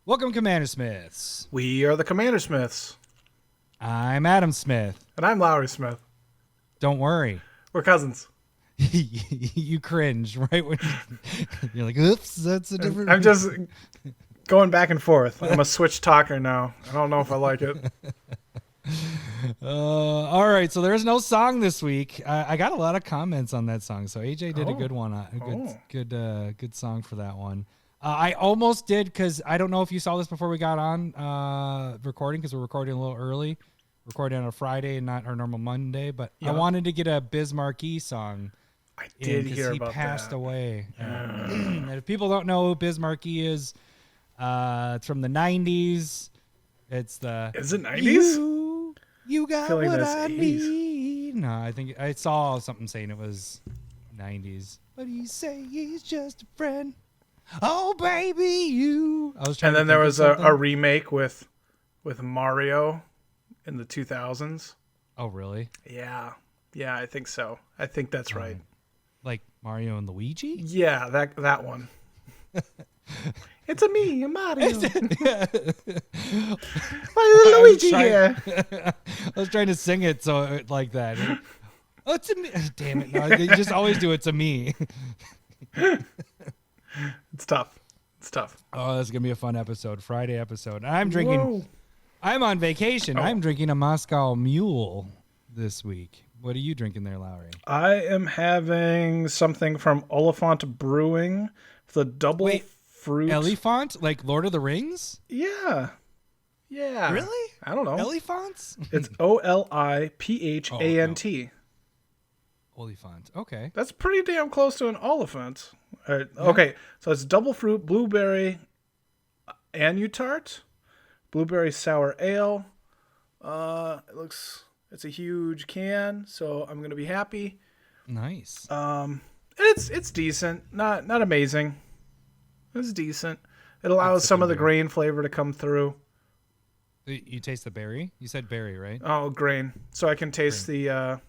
Welcome, CommanderSmiths. We are the CommanderSmiths. I'm Adam Smith. And I'm Lowry Smith. Don't worry. We're cousins. You cringe, right? When you're like, oops, that's a different... I'm just going back and forth. I'm a switch talker now. I don't know if I like it. All right, so there's no song this week. I got a lot of comments on that song, so AJ did a good one. Good song for that one. I almost did, because I don't know if you saw this before we got on recording, because we're recording a little early. Recording on a Friday and not our normal Monday, but I wanted to get a Biz Markie song. I did hear about that. He passed away. And if people don't know who Biz Markie is, it's from the 90s. It's the... Is it 90s? You got what I need. No, I think I saw something saying it was 90s. But he say he's just a friend. Oh, baby, you. I was trying. And then there was a remake with Mario in the 2000s. Oh, really? Yeah, I think so. I think that's right. Like Mario and Luigi? Yeah, that one. It's a me, a Mario. Why is Luigi here? I was trying to sing it so like that. Oh, it's a me. Damn it! No, they just always do. It's a me. It's tough. Oh, that's gonna be a fun episode. Friday episode. I'm drinking. Whoa. I'm on vacation. I'm drinking a Moscow Mule this week. What are you drinking there, Lowry? I am having something from Oliphant Brewing, the double fruit. Elephant? Like Lord of the Rings? Yeah. Really? I don't know. Elephants? It's Oliphanт. Oliphant. Okay. That's pretty damn close to an oliphant. All right. Yeah. Okay, so it's double fruit, blueberry, Anutart, blueberry sour ale. It's a huge can, so I'm gonna be happy. Nice. It's decent, not amazing. It's decent. It allows some of the grain flavor to come through. You taste the berry? You said berry, right? Oh, grain. So I can taste the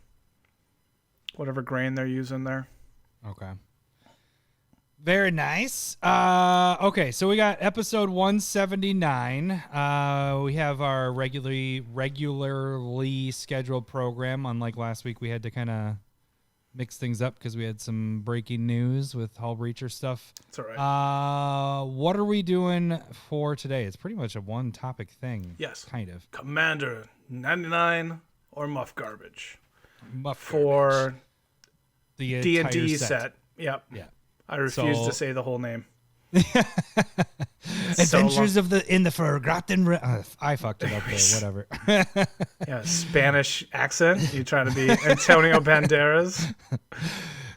whatever grain they're using there. Okay. Very nice. Okay, so we got episode 179. We have our regularly scheduled program. Unlike last week, we had to kind of mix things up because we had some breaking news with Hull Breacher stuff. That's all right. What are we doing for today? It's pretty much a one-topic thing. Yes. Kind of. Commander 99 or Muff garbage. Muff for garbage. The D&D set. Yep. Yeah. I refuse to say the whole name. Adventures in the Forgotten I fucked it up there, whatever. Yeah, Spanish accent. You trying to be Antonio Banderas?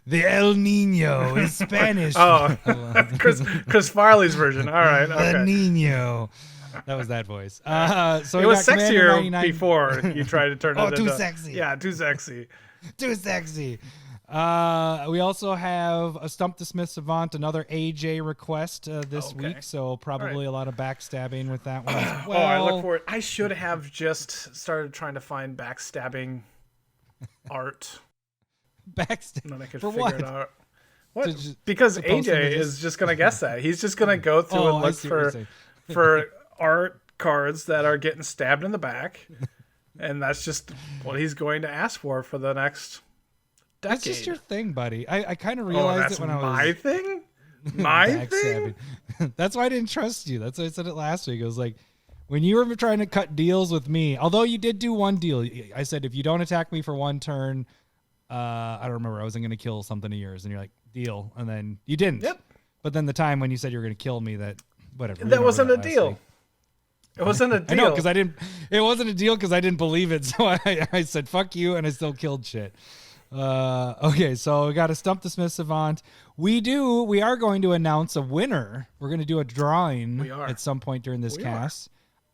The El Nino is Spanish. Oh, Chris Farley's version. All right. Okay. The Nino. That was that voice. So it was sexier before you tried to turn it into... too sexy. Yeah, too sexy. Too sexy. We also have a Stump the Smith Savant, another AJ request this week, so probably a lot of backstabbing with that one as well. Oh, I look forward. I should have just started trying to find backstabbing art. Backstabbing? And then I could For figure what? it out. What? Because AJ is just going to guess that. He's just going to go through and look for art cards that are getting stabbed in the back, and that's just what he's going to ask for the next... decade. That's just your thing, buddy. I kind of realized it when I was... my thing? My thing? That's why I didn't trust you. That's why I said it last week. It was like, when you were trying to cut deals with me, although you did do one deal, I said, if you don't attack me for one turn, I don't remember, I wasn't going to kill something of yours. And you're like, deal. And then you didn't. Yep. But then the time when you said you were going to kill me, whatever. That wasn't a deal. It wasn't a deal. I know, because it wasn't a deal because I didn't believe it. So I said, fuck you, and I still killed shit. Okay, so we got to Stump the Smith Savant. We are going to announce a winner. We're going to do a drawing at some point during this cast.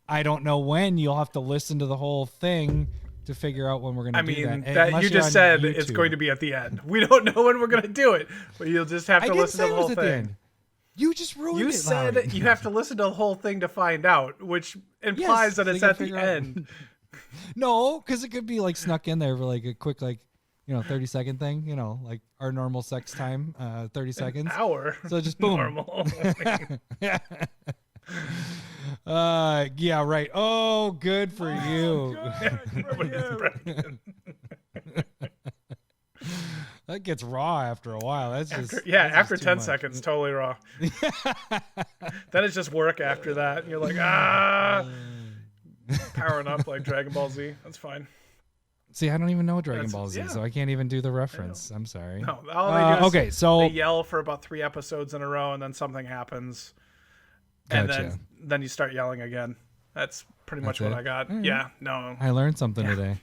I don't know when. You'll have to listen to the whole thing to figure out when we're going to do that. That you just said YouTube. It's going to be at the end. We don't know when we're going to do it, but you'll just have to listen to the whole thing. You just ruined it. You said Larry. You have to listen to the whole thing to find out, which implies that it's at the end. No, because it could be like snuck in there for like a quick 30-second thing, like our normal sex time, 30 seconds. An hour. So just boom. Normal. Yeah, right. Oh, good for you. That gets raw after a while. After 10 seconds, totally raw. Then it's just work after that, and you're like, powering up like Dragon Ball Z. That's fine. See, I don't even know Dragon Ball Z, so I can't even do the reference. I'm sorry. No, all they do is so they yell for about 3 episodes in a row, and then something happens, and then you start yelling again. That's pretty much what I got. Right. Yeah, no. I learned something today.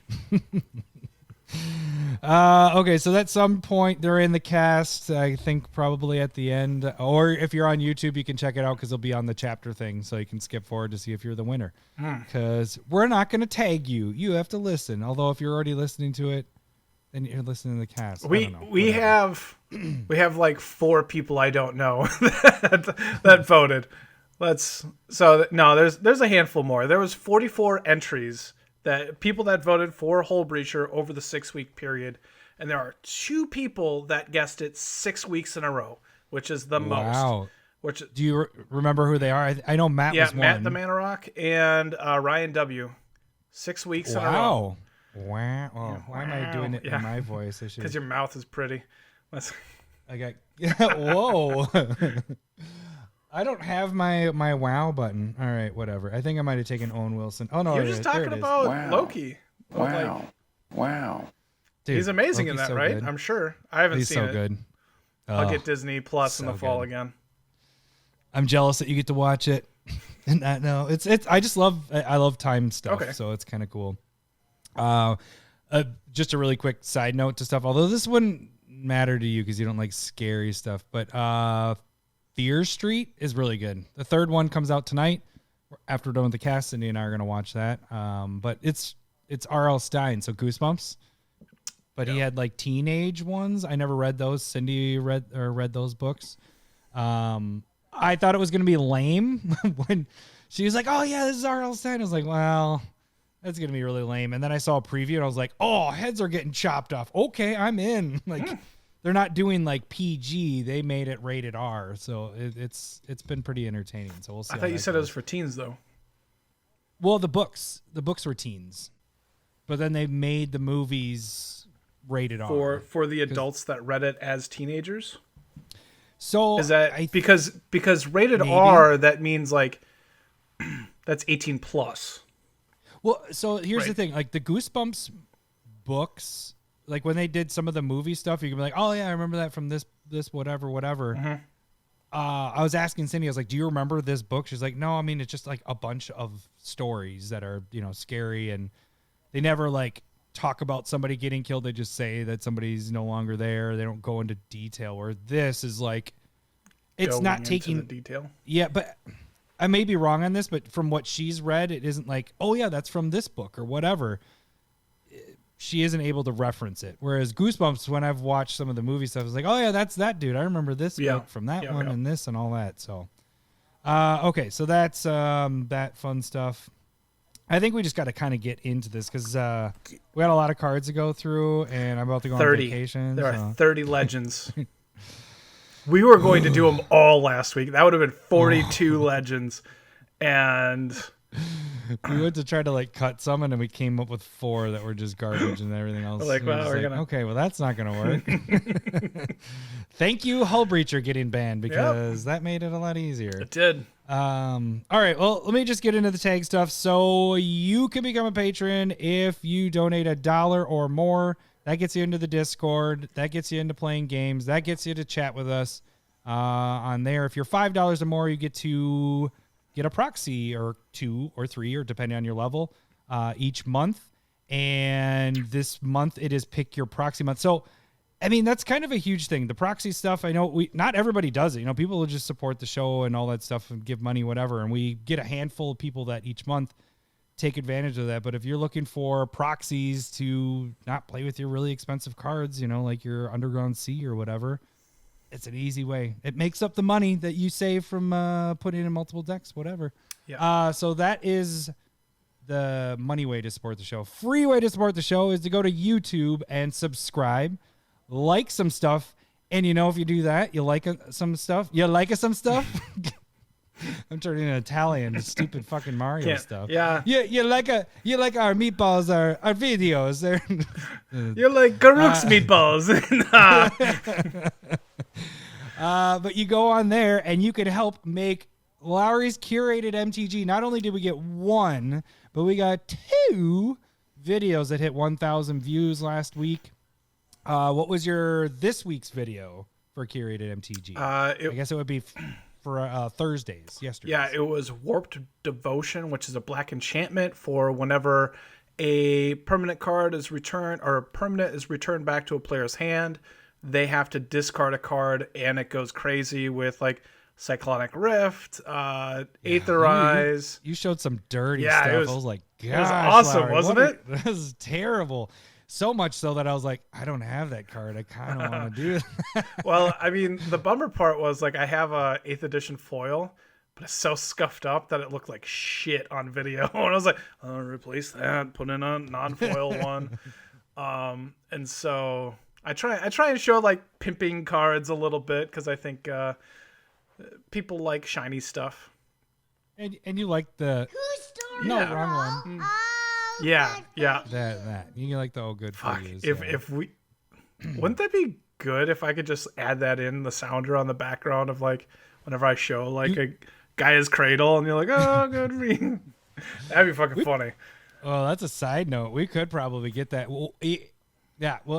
Okay, so at some point they're in the cast, I think probably at the end, or if you're on YouTube, you can check it out because it'll be on the chapter thing, so you can skip forward to see if you're the winner. Because we're not going to tag you. You have to listen. Although if you're already listening to it, then you're listening to the cast. We have like 4 people I don't know that voted. There's a handful more. There was 44 entries. That people that voted for Hull Breacher over the 6-week period, and there are 2 people that guessed it 6 weeks in a row, which is the most. Wow. Do you remember who they are? I know Matt was one. Matt the Manorock and Ryan W. 6 weeks in a row. Wow. Oh, why am I doing it in my voice? Because your mouth is pretty. Whoa. I don't have my wow button. All right, whatever. I think I might have taken Owen Wilson. Oh no, you're just talking about Loki. Wow. Dude, he's amazing Loki's in that, so right? good. I'm sure. I haven't seen it. He's so good. I'll get Disney Plus in the fall again. I'm jealous that you get to watch it. And no, it's. I love time stuff, so it's kind of cool. Just a really quick side note to stuff. Although this wouldn't matter to you because you don't like scary stuff, but Fear Street is really good. The 3rd one comes out tonight. After we're done with the cast, Cindy and I are going to watch that. But it's R.L. Stine, so Goosebumps. But he had like teenage ones. I never read those. Cindy read those books. I thought it was going to be lame when she was like, "Oh yeah, this is R.L. Stine." I was like, "Well, that's going to be really lame." And then I saw a preview and I was like, "Oh, heads are getting chopped off. Okay, I'm in." They're not doing like PG. They made it rated R, so it's been pretty entertaining. So we'll see. I thought you said it was for teens, though. Well, the books were teens, but then they made the movies rated R for the adults that read it as teenagers. So is that because rated R, that means like that's 18 plus. Well, so here's the thing: like the Goosebumps books. Like when they did some of the movie stuff, you can be like, "Oh yeah, I remember that from this whatever." Mm-hmm. I was asking Cindy, I was like, "Do you remember this book?" She's like, "No, I mean it's just like a bunch of stories that are scary, and they never like talk about somebody getting killed. They just say that somebody's no longer there. They don't go into detail. Where this is like, it's going not taking the detail. Yeah, but I may be wrong on this, but from what she's read, it isn't like, oh yeah, that's from this book or whatever. She isn't able to reference it. Whereas Goosebumps, when I've watched some of the movie stuff, it's like, oh yeah, that's that dude. I remember this book from that one and this and all that. So, okay, so that's that fun stuff. I think we just got to kind of get into this because we got a lot of cards to go through, and I'm about to go on vacation. There are 30 legends. We were going to do them all last week. That would have been 42 legends, and we went to try to like cut some, and then we came up with 4 that were just garbage, and everything else. Okay, well that's not gonna work. Thank you, Hull Breacher, getting banned because that made it a lot easier. It did. All right, well, let me just get into the tag stuff. So you can become a patron if you donate $1 or more. That gets you into the Discord. That gets you into playing games. That gets you to chat with us on there. If you're $5 or more, you get to get a proxy or 2 or 3, or depending on your level, each month. And this month it is Pick Your Proxy Month. So, I mean, that's kind of a huge thing. The proxy stuff, I know not everybody does it. People will just support the show and all that stuff and give money, whatever. And we get a handful of people that each month take advantage of that. But if you're looking for proxies to not play with your really expensive cards, like your Underground Sea or whatever, it's an easy way. It makes up the money that you save from putting in multiple decks, whatever. Yeah. So that is the money way to support the show. Free way to support the show is to go to YouTube and subscribe, like some stuff. And if you do that, you like some stuff. You like some stuff. I'm turning Italian. Stupid fucking Mario stuff. Yeah. You like our meatballs, our videos. You like Garuk's meatballs. But you go on there and you can help make Lowry's Curated MTG. Not only did we get one, but we got 2 videos that hit 1,000 views last week. What was your this week's video for Curated MTG? I guess it would be for Thursdays, yesterday. Yeah, it was Warped Devotion, which is a black enchantment for whenever a permanent card is returned or a permanent is returned back to a player's hand, they have to discard a card, and it goes crazy with like Cyclonic Rift, Aetherize. You showed some dirty stuff. I was like, gosh, it was awesome, Lowry, wasn't it? This is terrible. So much so that I was like, I don't have that card. I kind of want to do it. Well, I mean, the bummer part was like I have a 8th edition foil, but it's so scuffed up that it looked like shit on video. And I was like, I'll replace that, put in a non-foil one. And so I try and show like pimping cards a little bit because I think people like shiny stuff. And you like the wrong one. Yeah. That you like the old good for you. If we wouldn't that be good if I could just add that in the sounder on the background of like whenever I show like a Gaia's Cradle and you're like, oh, good for me. That'd be fucking funny. Well, that's a side note. We could probably get that. Well,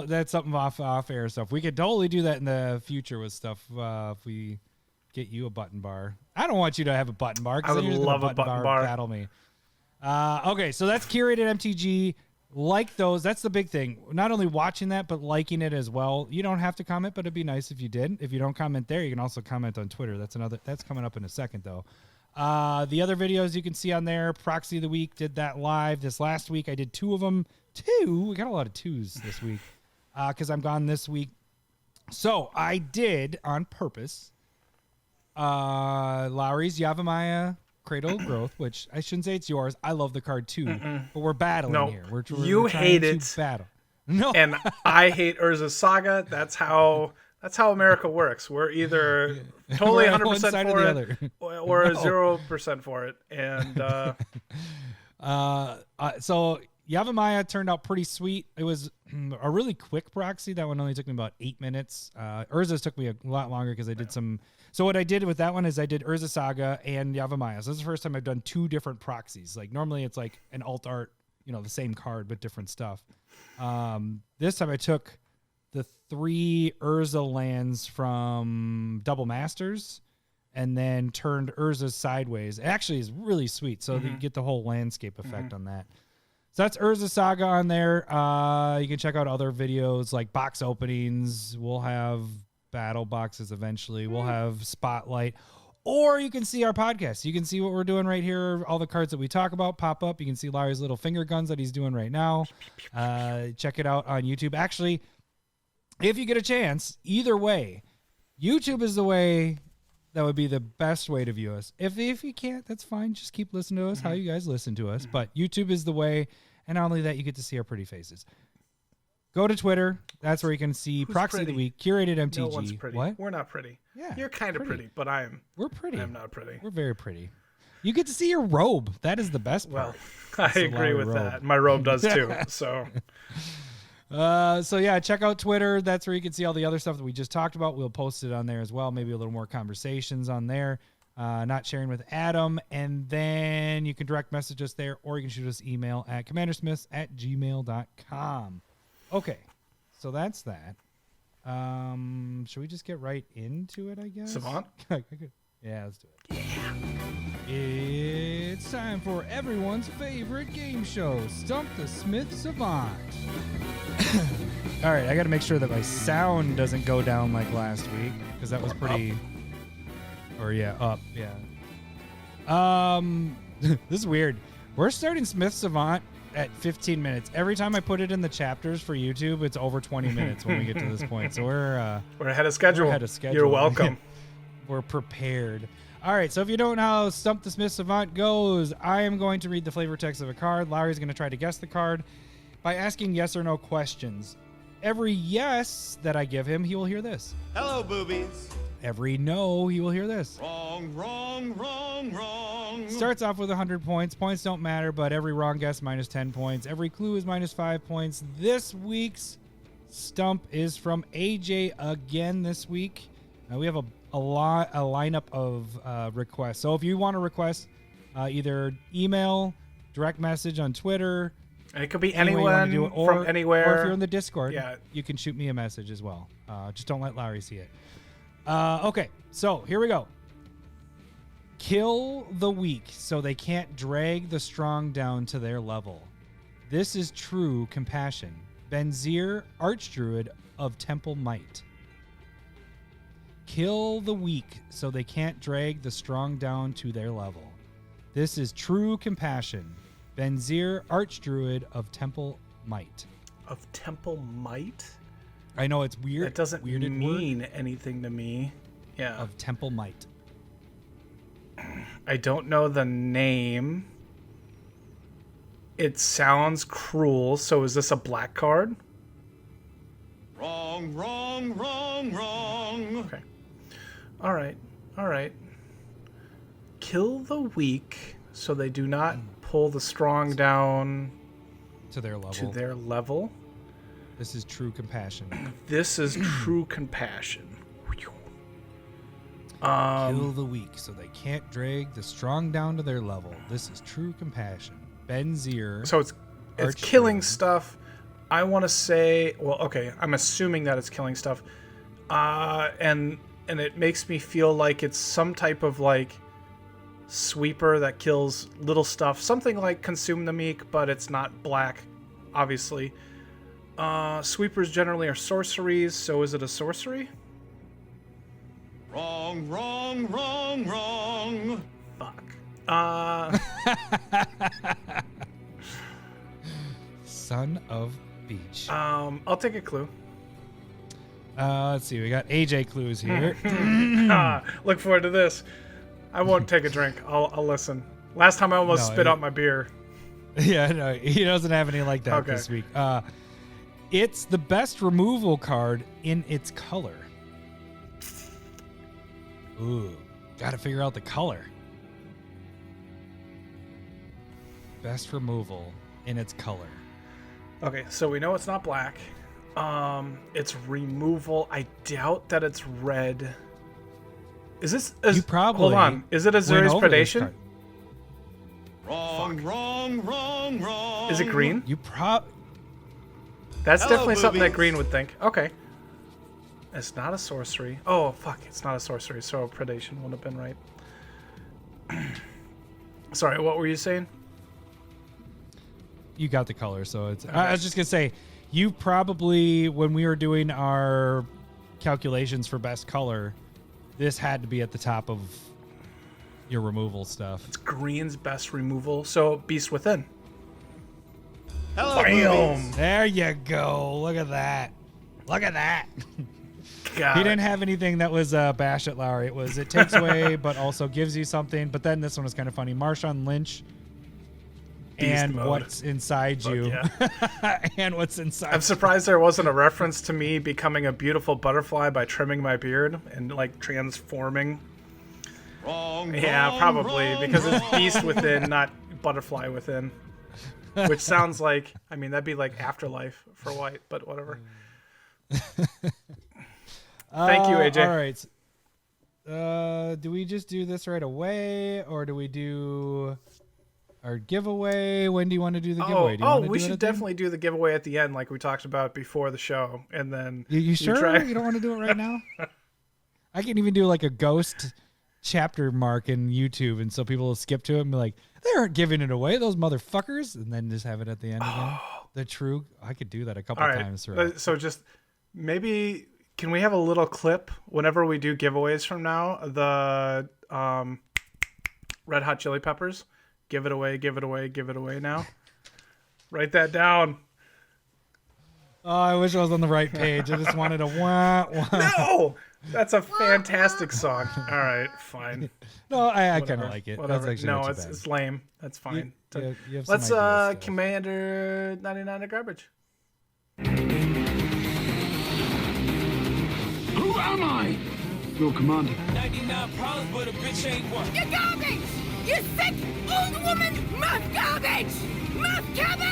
that's something off air stuff. We could totally do that in the future with stuff if we get you a button bar. I don't want you to have a button bar. I would love a button bar. Battle me. Okay, so that's Curated MTG. Like those. That's the big thing. Not only watching that, but liking it as well. You don't have to comment, but it'd be nice if you did. If you don't comment there, you can also comment on Twitter. That's coming up in a second, though. The other videos you can see on there, Proxy of the Week, did that live this last week. I did 2 of them. 2? We got a lot of 2s this week because I'm gone this week. So I did, on purpose, Lowry's Yavimaya Cradle of Growth, which I shouldn't say it's yours. I love the card too, but we're battling here. We're you hate it. Battle. No, and I hate Urza's Saga. That's how America works. We're either totally 100% for it or 0% for it. And so Yavimaya turned out pretty sweet. It was a really quick proxy. That one only took me about 8 minutes. Urza's took me a lot longer because I did some. So what I did with that one is I did Urza Saga and Yavimaya. So this is the first time I've done 2 different proxies. Like normally it's like an alt art, the same card but different stuff. This time I took the 3 Urza lands from Double Masters and then turned Urza sideways. It actually is really sweet. So you get the whole landscape effect on that. So that's Urza Saga on there. You can check out other videos like box openings. We'll have battle boxes eventually. We'll have Spotlight. Or you can see our podcast. You can see what we're doing right here. All the cards that we talk about pop up. You can see Larry's little finger guns that he's doing right now. Check it out on YouTube. Actually, if you get a chance, either way, YouTube is the way that would be the best way to view us. If you can't, that's fine. Just keep listening to us how you guys listen to us. But YouTube is the way. And not only that, you get to see our pretty faces. Go to Twitter. That's where you can see Proxy of the Week, Curated MTG. No one's pretty. What? We're not pretty. Yeah, you're kind of pretty, but We're pretty. I'm not pretty. We're very pretty. You get to see your robe. That is the best part. Well, I agree with that. My robe does too. So yeah, check out Twitter. That's where you can see all the other stuff that we just talked about. We'll post it on there as well. Maybe a little more conversations on there. Not sharing with Adam. And then you can direct message us there, or you can shoot us email at CommanderSmiths@gmail.com. Okay, so that's that. Should we just get right into it, I guess? Savant? Yeah, let's do it. Yeah. It's time for everyone's favorite game show, Stump the Smith Savant. All right, I got to make sure that my sound doesn't go down like last week, because that was pretty... Up. Or, up, yeah. This is weird. We're starting Smith Savant at 15 minutes. Every time I put it in the chapters for YouTube, it's over 20 minutes when we get to this point. So we're ahead of schedule. You're welcome. We're prepared. All right, so if you don't know how Stump the Smith Savant goes, I am going to read the flavor text of a card. Larry's going to try to guess the card by asking yes or no questions. Every yes that I give him, he will hear this. Hello, boobies. Every no, he will hear this. Wrong, wrong, wrong. Starts off with 100 points. Points don't matter, but every wrong guess minus 10 points. Every clue is minus 5 points. This week's Stump is from AJ again this week. We have a lineup of requests. So if you want to request, either email, direct message on Twitter. And it could be anyone from anywhere. Or if you're in the Discord, yeah, you can shoot me a message as well. Just don't let Larry see it. Okay, so here we go. Kill the weak so they can't drag the strong down to their level. This is true compassion. Benzir, Archdruid of Temple Might. Kill the weak so they can't drag the strong down to their level. This is true compassion. Benzir, Archdruid of Temple Might. Of Temple Might? I know it's weird. It doesn't mean anything to me. Yeah. Of Temple Might. I don't know the name. It sounds cruel. So is this a black card? Wrong. Okay. All right. Kill the weak so they do not pull the strong down to their level. This is true compassion. This is true compassion. Kill the weak so they can't drag the strong down to their level. This is true compassion. Benzir. So it's killing stuff. I want to say, well, okay, I'm assuming that it's killing stuff. And it makes me feel like it's some type of like sweeper that kills little stuff. Something like Consume the Meek, but it's not black, obviously. Sweepers generally are sorceries, so is it a sorcery? Wrong. Fuck. Son of Beach. I'll take a clue. Let's see. We got AJ clues here. Look forward to this. I won't take a drink. I'll listen. Last time I almost spit out my beer. Yeah, no, he doesn't have any like that this week. It's the best removal card in its color. Ooh, gotta figure out the color. Best removal in its color. Okay, so we know it's not black. It's removal. I doubt that it's red. Is this? You probably hold on. Is it Azuri's Predation? Wrong. Is it green? That's definitely something that green would think. Okay. It's not a sorcery. Oh, fuck. It's not a sorcery, so Predation would have been right. Sorry, what were you saying? You got the color, so it's... Okay. I was just going to say, you probably, when we were doing our calculations for best color, this had to be at the top of your removal stuff. It's green's best removal, so Beast Within. Hello, bam! There you go. Look at that. Look at that. God. He didn't have anything that was bash at Lowry. It takes away, but also gives you something. But then this one was kind of funny. Marshawn Lynch. Beast and mode. What's inside you. Yeah. And what's inside I'm surprised there wasn't a reference to me becoming a beautiful butterfly by trimming my beard and like transforming. Probably because it's Beast Within, not Butterfly Within. Which sounds like, I mean, that'd be like Afterlife for white, but whatever. Thank you, AJ. All right. Do we just do this right away, or do we do our giveaway? When do you want to do the giveaway? We should definitely do the giveaway at the end, like we talked about before the show, and then you sure you don't want to do it right now? I can even do like a ghost chapter mark in YouTube, and so people will skip to it and be like, "They aren't giving it away, those motherfuckers," and then just have it at the end again. The true, I could do that a couple times. Throughout. So just maybe. Can we have a little clip whenever we do giveaways from now? The Red Hot Chili Peppers. Give it away now. Write that down. Oh, I wish I was on the right page. I just wanted a wah. No! That's a fantastic song. All right, fine. No, I kind of like it. Whatever. No, it's lame. That's fine. Let's Commander 99 garbage. Who am I? Your commander. 99 problems, but a bitch ain't one. You're garbage! You sick old woman! Muff garbage! Muff cabbage!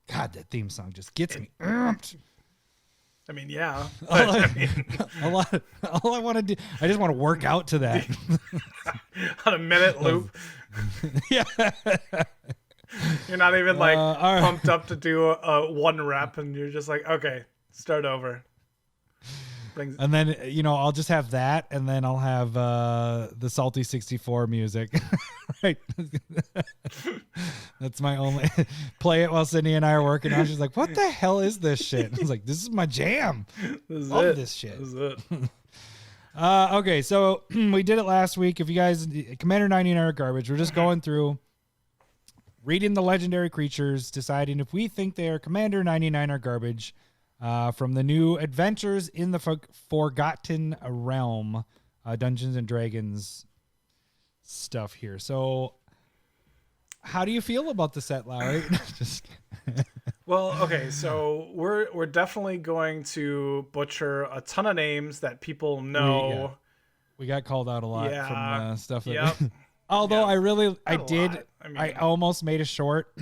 God, that theme song just gets me. I mean, yeah. All I want to do, I just want to work out to that. On a minute loop. Yeah. You're not even like right. pumped up to do a one rep, and you're just like, okay, start over. And then, I'll just have that, and then I'll have the Salty 64 music. Right. That's my only play it while Sydney and I are working on. She's like, what the hell is this shit? I was like, this is my jam. Love this shit. This is it. Okay, so we did it last week. If you guys, Commander 99 are garbage, we're just going through, reading the legendary creatures, deciding if we think they are Commander 99 are garbage. From the new Adventures in the Forgotten Realm, Dungeons and Dragons stuff here. So, how do you feel about the set, Lowry? Well, okay, so we're definitely going to butcher a ton of names that people know. We got called out a lot from stuff. Yep. Although I I almost made a short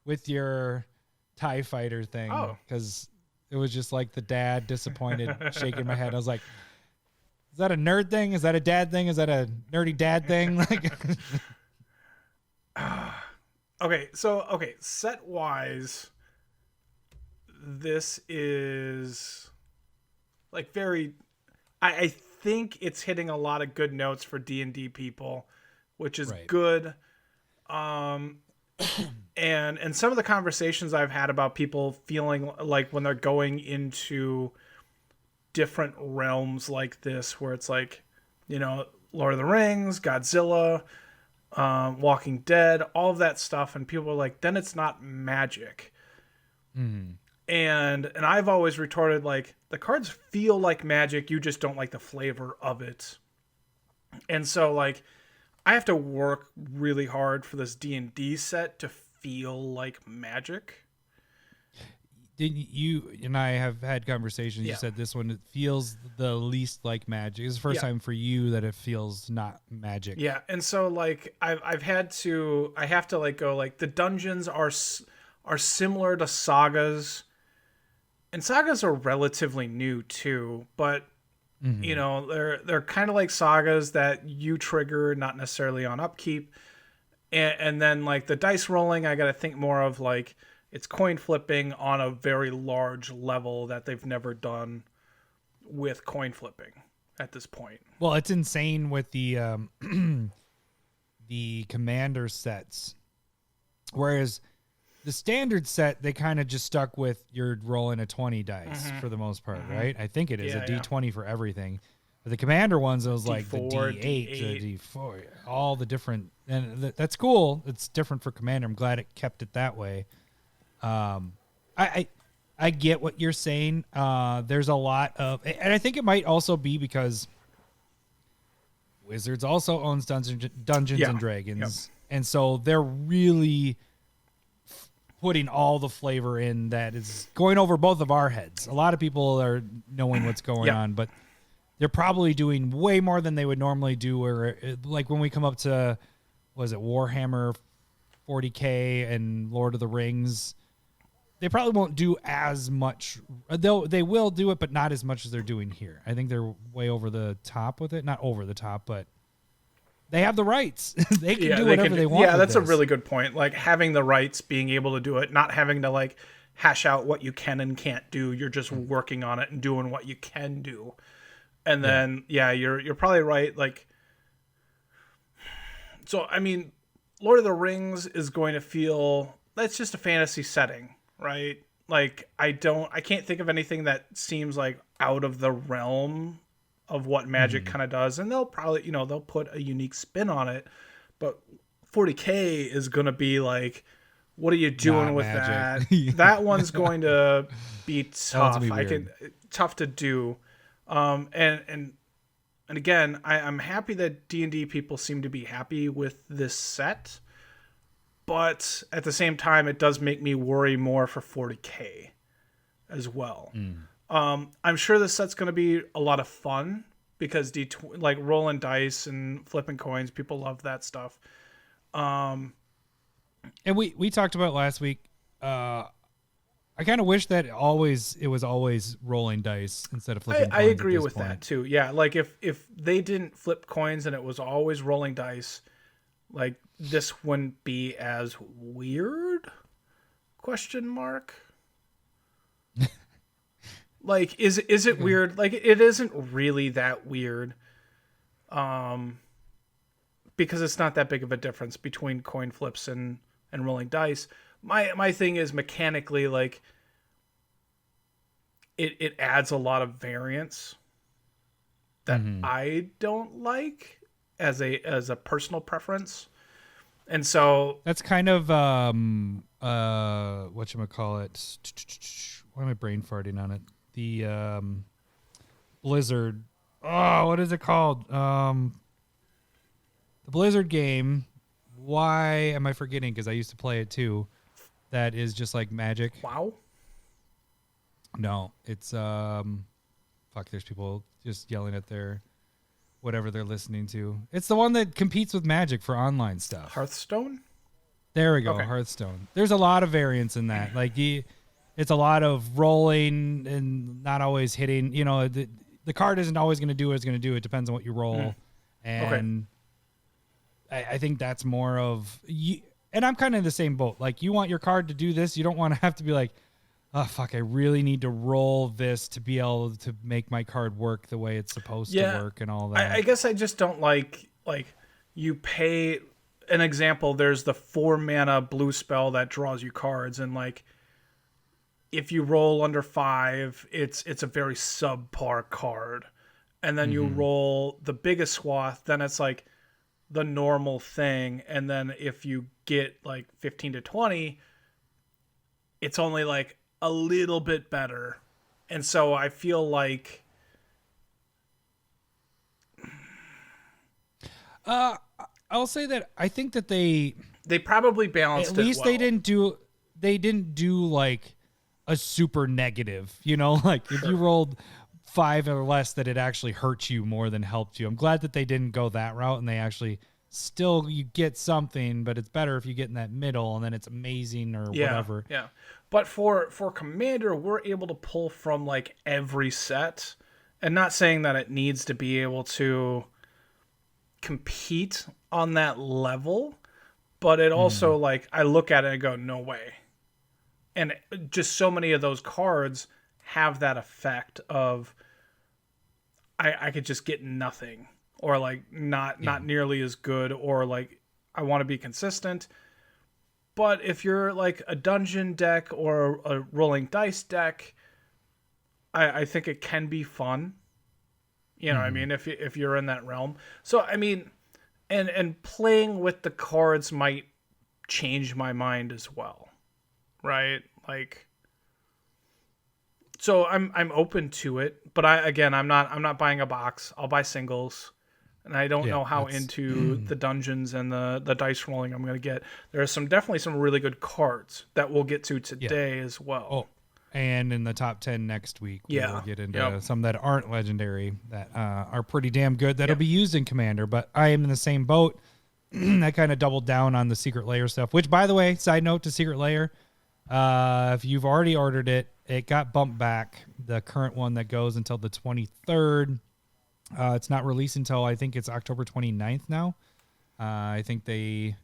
with your TIE fighter thing because it was just like the dad disappointed shaking my head. I was like, is that a nerd thing? Is that a dad thing? Is that a nerdy dad thing? Like, okay, set wise, this is like very. I think it's hitting a lot of good notes for D&D people, which is good. And some of the conversations I've had about people feeling like when they're going into different realms like this, where it's like, Lord of the Rings, Godzilla, Walking Dead, all of that stuff, and people are like, then it's not magic. And I've always retorted, like, the cards feel like magic, you just don't like the flavor of it. And so, like, I have to work really hard for this D&D set to feel like magic. You and I have had conversations. You said this one, it feels the least like magic. It's the first time for you that it feels not magic. Yeah, and so like I have to like go like the dungeons are similar to sagas, and sagas are relatively new too, but they're kind of like sagas that you trigger, not necessarily on upkeep, and then like the dice rolling, I got to think more of like. It's coin flipping on a very large level that they've never done with coin flipping at this point. Well, it's insane with the the commander sets. Whereas the standard set, they kind of just stuck with you're rolling a 20 dice for the most part, right? I think it is a D20 for everything. But the commander ones, it was D4, like the D8, the D4, all the different. And that's cool. It's different for commander. I'm glad it kept it that way. I get what you're saying. There's a lot of, and I think it might also be because Wizards also owns Dungeons and Dragons, and so they're really putting all the flavor in that is going over both of our heads. A lot of people are knowing what's going on, but they're probably doing way more than they would normally do. Or like when we come up to, was it Warhammer 40K and Lord of the Rings? They probably won't do as much. They will do it, but not as much as they're doing here. I think they're way over the top with it. Not over the top, but they have the rights. They can do whatever they want. Yeah, that's a really good point. Like having the rights, being able to do it, not having to like hash out what you can and can't do. You're just working on it and doing what you can do. And then, you're probably right. Like, so, I mean, Lord of the Rings is going to feel, that's just a fantasy setting. Right? Like I can't think of anything that seems like out of the realm of what magic kind of does. And they'll probably, they'll put a unique spin on it, but 40K is going to be like, what are you doing with that? That one's going to be tough. Tough to do. And again, I'm happy that D&D people seem to be happy with this set. But at the same time, it does make me worry more for 40K as well. I'm sure this set's going to be a lot of fun because like rolling dice and flipping coins, people love that stuff. And we talked about last week. I kind of wish that it was always rolling dice instead of flipping coins. I agree with that too. Yeah, like if they didn't flip coins and it was always rolling dice, like this wouldn't be as weird? Question mark. Like is it weird? Like it isn't really that weird. Because it's not that big of a difference between coin flips and rolling dice. My thing is mechanically, like it adds a lot of variance that I don't like as a personal preference. And so that's kind of whatchamacallit. Why am I brain farting on it? The Blizzard. Oh, what is it called? The Blizzard game. Why am I forgetting? Because I used to play it too. That is just like Magic. WoW? No, it's there's people just yelling at their whatever they're listening to. It's the one that competes with Magic for online stuff. Hearthstone? There we go, okay. Hearthstone. There's a lot of variance in that. Like it's a lot of rolling and not always hitting. You know, the card isn't always going to do what it's going to do. It depends on what you roll. And I think that's more of you. And I'm kind of in the same boat. Like, you want your card to do this. You don't want to have to be like, oh, fuck, I really need to roll this to be able to make my card work the way it's supposed to work and all that. I guess I just don't like you pay an example. There's the 4-mana blue spell that draws you cards. And, like, if you roll under 5, it's a very subpar card. And then you roll the biggest swath, then it's like the normal thing. And then if you get like 15 to 20, it's only like a little bit better. And so I feel like I'll say that I think that they probably balanced it. At least well. they didn't do like a super negative, you know, like if you rolled 5 or less, that it actually hurt you more than helped you. I'm glad that they didn't go that route, and they actually still, you get something, but it's better if you get in that middle and then it's amazing or whatever. Yeah. But for Commander, we're able to pull from like every set, and not saying that it needs to be able to compete on that level, but it also like, I look at it and go, no way. And just so many of those cards have that effect of I could just get nothing, or like not nearly as good, or like I want to be consistent. But if you're like a dungeon deck or a rolling dice deck, I think it can be fun. You know what I mean? If you're in that realm. So I mean, and playing with the cards might change my mind as well. Right? Like, so I'm open to it, but I'm not buying a box. I'll buy singles, and I don't know how into the dungeons and the dice rolling I'm going to get. There are definitely some really good cards that we'll get to today as well. Oh, and in the top 10 next week, we'll get into some that aren't legendary that are pretty damn good that'll be used in Commander. But I am in the same boat. I kind of doubled down on the Secret Lair stuff, which, by the way, side note to Secret Lair, if you've already ordered it, it got bumped back. The current one that goes until the 23rd. It's not released until, I think it's October 29th now. I think they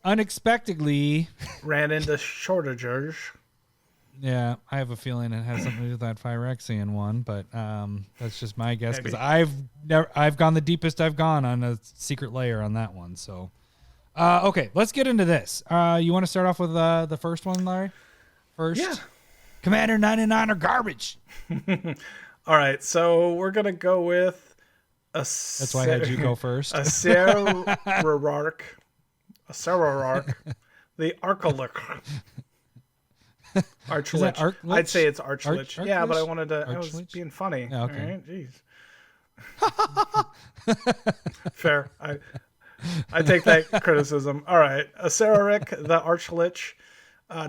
unexpectedly ran into shortages. Yeah, I have a feeling it has something to do with that Phyrexian one, but that's just my guess, because I've gone the deepest I've gone on a Secret Lair on that one. So, okay, let's get into this. You want to start off with the first one, Larry? First, Commander 99 or garbage. All right, so we're gonna go with that's why I had you go first. A Serarark, the Archlich. Archlich. I'd say it's Archlich. Yeah, but I wanted to. I was being funny. Yeah, okay. All right, jeez. Fair. I take that criticism. All right. Acererak, the Archlich.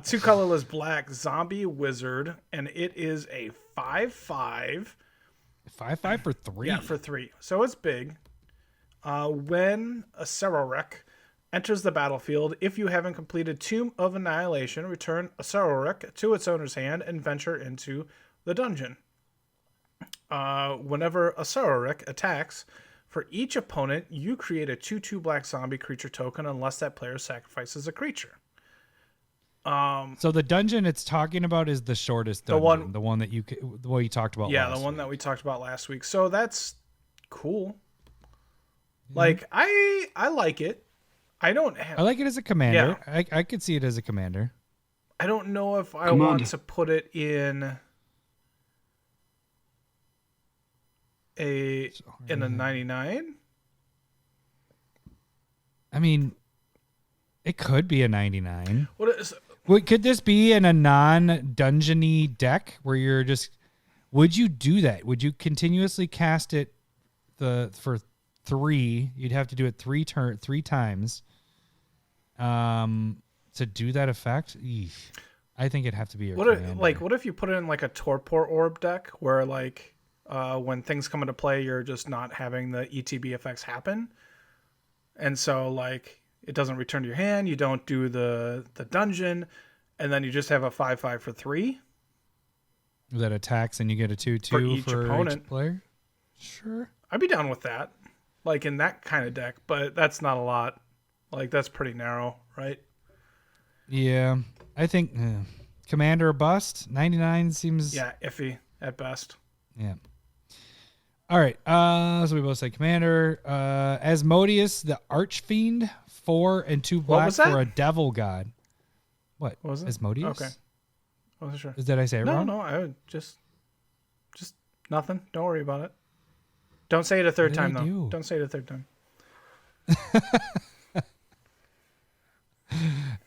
2 colorless black zombie wizard, and it is a 5/5. 5/5 for 3. Yeah, for 3. So it's big. When Acererak enters the battlefield, if you haven't completed Tomb of Annihilation, return Acererak to its owner's hand and venture into the dungeon. Whenever Acererak attacks, for each opponent, you create a 2/2 black zombie creature token unless that player sacrifices a creature. So the dungeon it's talking about is the shortest dungeon, the one that you talked about. Yeah, the one that we talked about last week. So that's cool. Like I like it. I like it as a commander. Yeah. I could see it as a commander. I don't know if I want to put it in a 99. I mean, it could be a 99. What is? Could this be in a non-dungeony deck where you're just? Would you do that? Would you continuously cast it for 3? You'd have to do it 3 times. To do that effect, I think it'd have to be your commander. What if you put it in like a Torpor Orb deck where like when things come into play, you're just not having the ETB effects happen, and so like. It doesn't return to your hand. You don't do the dungeon, and then you just have a 5/5 for 3. That attacks and you get a 2/2 for each opponent. Each player. Sure, I'd be down with that, like in that kind of deck. But that's not a lot. Like that's pretty narrow, right? Yeah, I think commander or bust. 99 seems iffy at best. Yeah. All right. So we both say commander. Asmodeus, the Archfiend. 4 and 2 black for a devil god. What was it? Asmodeus? Okay. I wasn't sure. Did I say it wrong? No. I would just nothing. Don't worry about it. Don't say it a third time though. Don't say it a third time.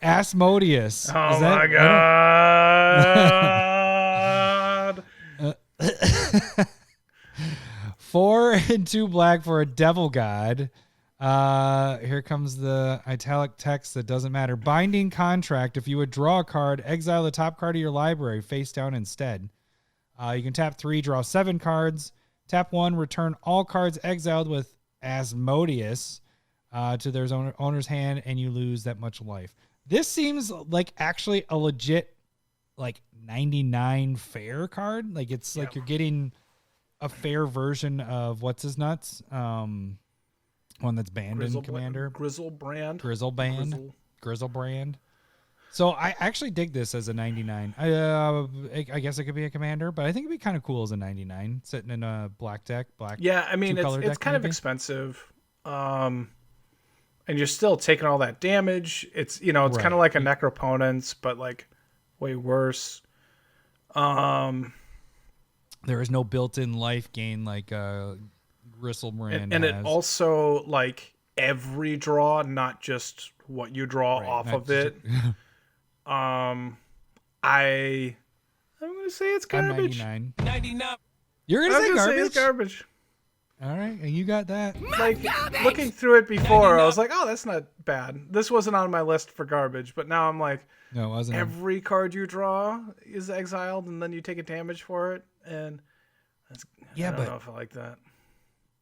Asmodeus. Oh my god. 4 and 2 black for a devil god. Here comes the italic text that doesn't matter. Binding contract. If you would draw a card, exile the top card of your library face down instead. You can tap 3, draw 7 cards. Tap 1, return all cards exiled with Asmodeus to their owner's hand, and you lose that much life. This seems like actually a legit like 99 fair card. Like it's like you're getting a fair version of what's his nuts. One that's banned in Commander. Grizzlebrand. So I actually dig this as a 99. I guess it could be a commander, but I think it'd be kind of cool as a 99 sitting in a black deck. Yeah, I mean it's kind of expensive, and you're still taking all that damage. It's it's kind of like a Necroponents, but like way worse. There is no built-in life gain like Grizzlebrand and it also like every draw, not just what you draw off of it. I'm gonna say it's garbage. 99. You're gonna say garbage? Say it's garbage. All right, and you got that. Like looking through it before, I was like, oh, that's not bad. This wasn't on my list for garbage, but now I'm like, no, it wasn't. Every card you draw is exiled, and then you take a damage for it, and I don't know if I like that.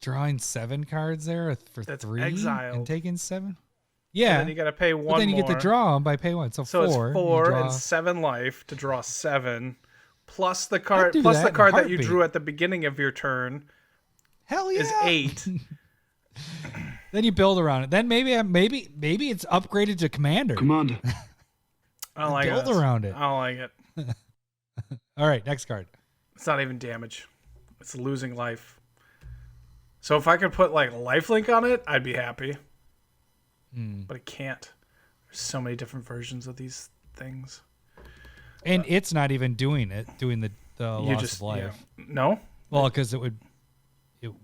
Drawing 7 cards there for 3 exiled. And taking 7. Yeah, and then you got to pay 1 but then you more. get to draw them by pay 1. So 4. It's 4 and 7 life to draw 7, plus the card that you drew at the beginning of your turn. Hell yeah, is 8. Then you build around it. Then maybe it's upgraded to commander. I don't like build around it. I don't like it. All right, next card. It's not even damage. It's losing life. So if I could put like lifelink on it, I'd be happy. But I can't. There's so many different versions of these things. And it's not even doing the loss of life. Yeah. No? Well, because it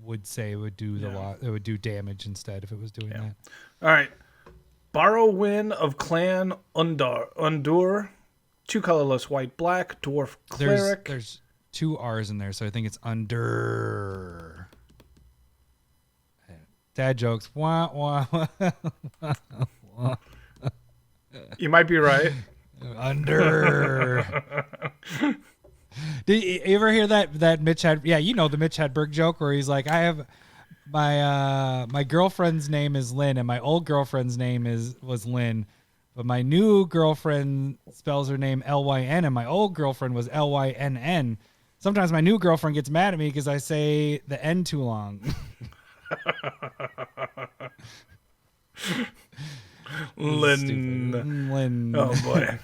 would say it would do it would do damage instead if it was doing that. All right. Borrow Win of Clan Undur. 2 colorless white black dwarf cleric. There's 2 R's in there, so I think it's under. Dad jokes. Wah, wah, wah. You might be right. Under. Did you ever hear that Mitch had? Yeah, you know the Mitch Hedberg joke where he's like, I have my girlfriend's name is Lynn and my old girlfriend's name was Lynn, but my new girlfriend spells her name Lyn and my old girlfriend was Lynn. Sometimes my new girlfriend gets mad at me because I say the N too long. Lynn. Oh boy.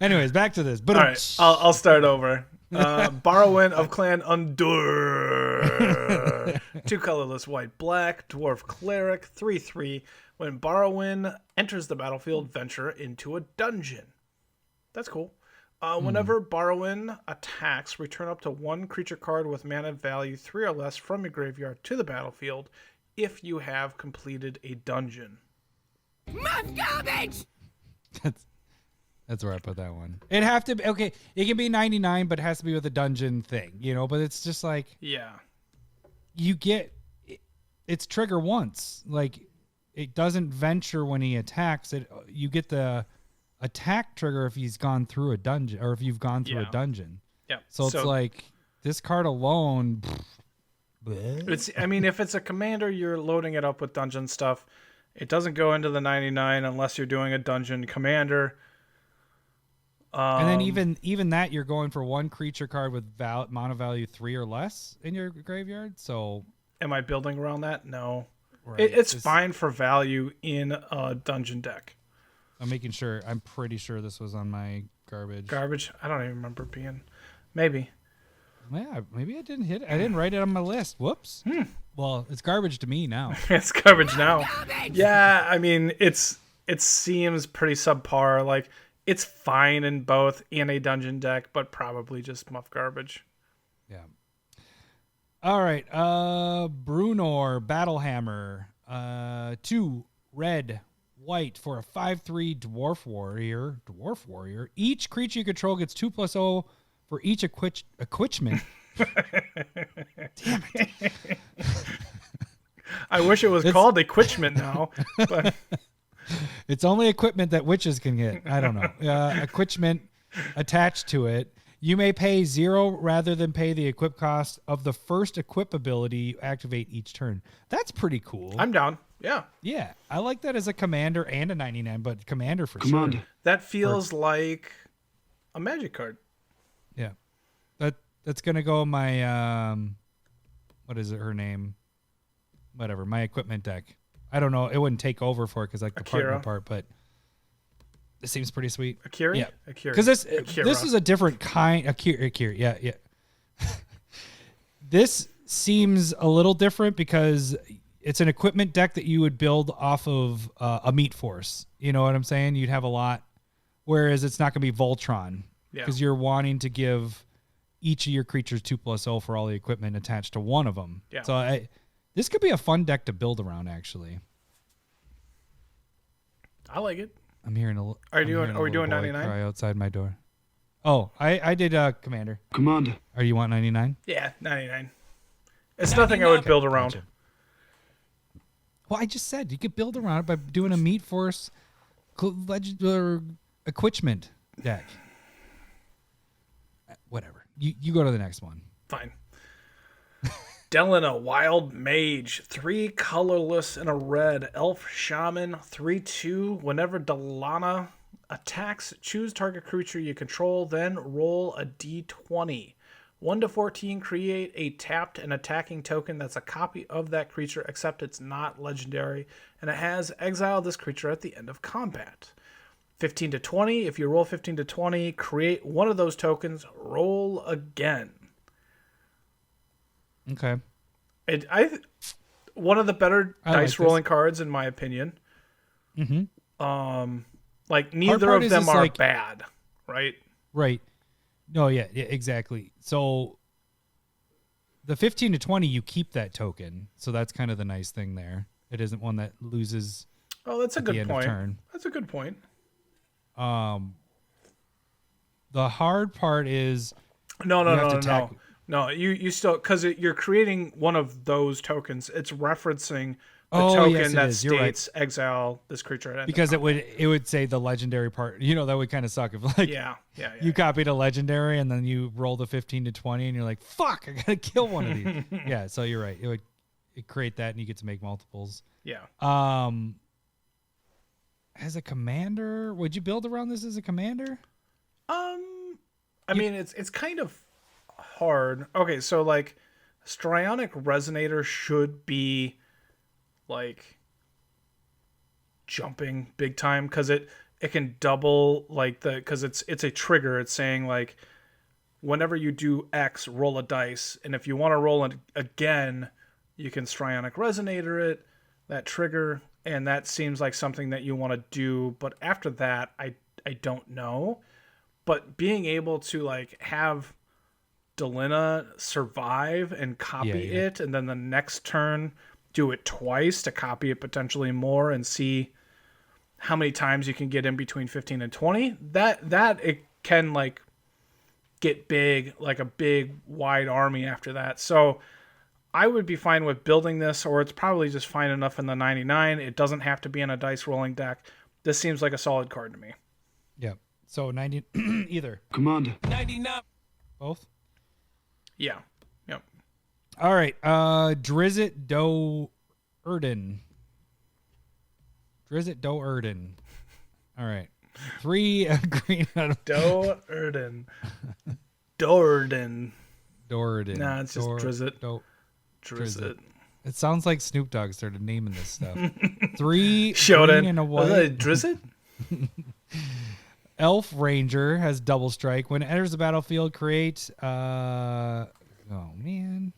Anyways, back to this. But all right, I'll start over. Borrowing of Clan Undur. 2 colorless white black dwarf cleric 3/3. When Borrowing enters the battlefield, venture into a dungeon. That's cool. Whenever Borrowing attacks, return up to 1 creature card with mana value 3 or less from your graveyard to the battlefield if you have completed a dungeon. Muff garbage! That's where I put that one. It have to be okay. It can be 99, but it has to be with a dungeon thing, you know. But it's just like you get it's trigger once. Like it doesn't venture when he attacks. You get the attack trigger if he's gone through a dungeon or if you've gone through a dungeon. Yeah. So it's like this card alone. If it's a commander, you're loading it up with dungeon stuff. It doesn't go into the 99 unless you're doing a dungeon commander. And then even that, you're going for 1 creature card with mana value 3 or less in your graveyard. So, am I building around that? No, right. It's fine for value in a dungeon deck. I'm making sure. I'm pretty sure this was on my garbage. Garbage? I don't even remember being. Maybe. Yeah, maybe I didn't hit it. I didn't write it on my list. Whoops. Well, it's garbage to me now. It's garbage now. Yeah, I mean, it seems pretty subpar. Like, it's fine in both in a dungeon deck, but probably just muff garbage. Yeah. All right. Brunor Battlehammer. 2 red, white for a 5/3 dwarf warrior. Each creature you control gets 2+0 for each equipment. Damn it. I wish it was called equipment now, but it's only equipment that witches can get. I don't know. Equipment attached to it. You may pay 0 rather than pay the equip cost of the first equip ability you activate each turn. That's pretty cool. I'm down. Yeah. Yeah. I like that as a commander and a 99, but commander for sure. That feels like a magic card. Yeah. That's going to go my, what is it, her name? Whatever, my equipment deck. I don't know. It wouldn't take over for it because like the partner part, but it seems pretty sweet. Akira? Yeah. Akira. Because this is a different kind. Akira. Yeah. This seems a little different because it's an equipment deck that you would build off of a meat force. You know what I'm saying? You'd have a lot. Whereas it's not going to be Voltron because you're wanting to give each of your creatures 2+0 for all the equipment attached to one of them. Yeah. So this could be a fun deck to build around, actually. I like it. I'm hearing a. Are we doing 99? Cry outside my door. Oh, I did Commander. Or you want 99? Yeah, 99. It's nothing I would build around. Gotcha. Well, I just said you could build around it by doing a Meat Force equipment deck. Whatever. You go to the next one. Fine. Delana, Wild Mage, 3 colorless and a red. Elf Shaman, 3/2. Whenever Delana attacks, choose target creature you control, then roll a d20. 1-14, create a tapped and attacking token that's a copy of that creature, except it's not legendary, and it has exile this creature at the end of combat. 15-20, if you roll 15-20, create one of those tokens, roll again. Okay. One of the better dice rolling cards, in my opinion. Mm-hmm. Like neither of them are bad, right? Right. No, yeah, exactly. So the 15-20, you keep that token, so that's kind of the nice thing there. It isn't one that loses. Oh, that's a good point. That's a good point. The hard part is no. No, you still, because you're creating one of those tokens. It's referencing the Oh, token yes, it that is. You're right. states exile this creature. At Because it would say the legendary part. You know, that would kind of suck if like you copied a legendary and then you rolled a 15 to 20 and you're like, fuck, I gotta kill one of these. Yeah, so you're right. It create that and you get to make multiples. Yeah. As a commander, would you build around this as a commander? I mean, it's kind of hard. Okay, so like Strionic Resonator should be like jumping big time because it can double like because it's a trigger. It's saying like whenever you do X, roll a dice, and if you want to roll it again, you can Strionic Resonator it, that trigger, and that seems like something that you want to do. But after that, I don't know. But being able to like have Delina survive and copy it, and then the next turn do it twice to copy it potentially more and see how many times you can get in between 15 and 20, that it can like get big, like a big wide army after that. So I would be fine with building this, or it's probably just fine enough in the 99. It doesn't have to be in a dice rolling deck. This seems like a solid card to me. Yep. So 90 either. Commander. 99. Both? Yeah. Yep. All right. Drizzt Do'Urden. Drizzt Do'Urden. All right. 3 green out of Do'Urden. Nah, it's just Drizzt. Drizzt. It sounds like Snoop Dogg started naming this stuff. 3 Shonen. green and a white. Was it Drizzt? Elf Ranger has double strike. When it enters the battlefield, create oh man.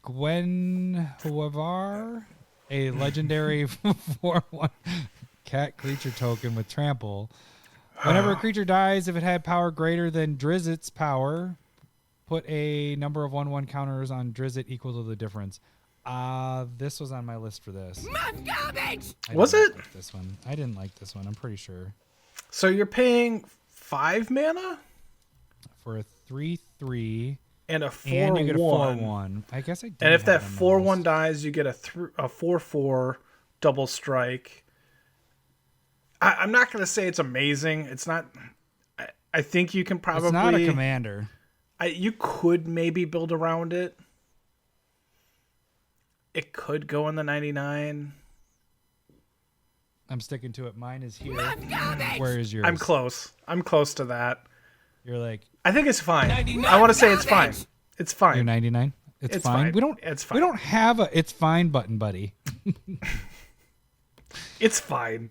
Gwen Huavar, a legendary 4/1 cat creature token with trample. Whenever a creature dies, if it had power greater than Drizzt's power, put a number of 1/1 counters on Drizzt equal to the difference. This was on my list for this. Muff garbage! Was it? Like this one. I didn't like this one. I'm pretty sure. So you're paying 5 mana? For a 3/3. And a 4/1. And you get a 4/1. I guess I did. And if that 4/1 dies, you get a 4/4 double strike. I'm not going to say it's amazing. It's not. I think you can probably. It's not a commander. You could maybe build around it. It could go in the 99. I'm sticking to it. Mine is here. Garbage! Where is yours? I'm close. I'm close to that. You're like. I think it's fine. 99. I want to say it's fine. It's fine. You're 99. It's fine. We don't. It's fine. We don't have a "it's fine" button, buddy. It's fine.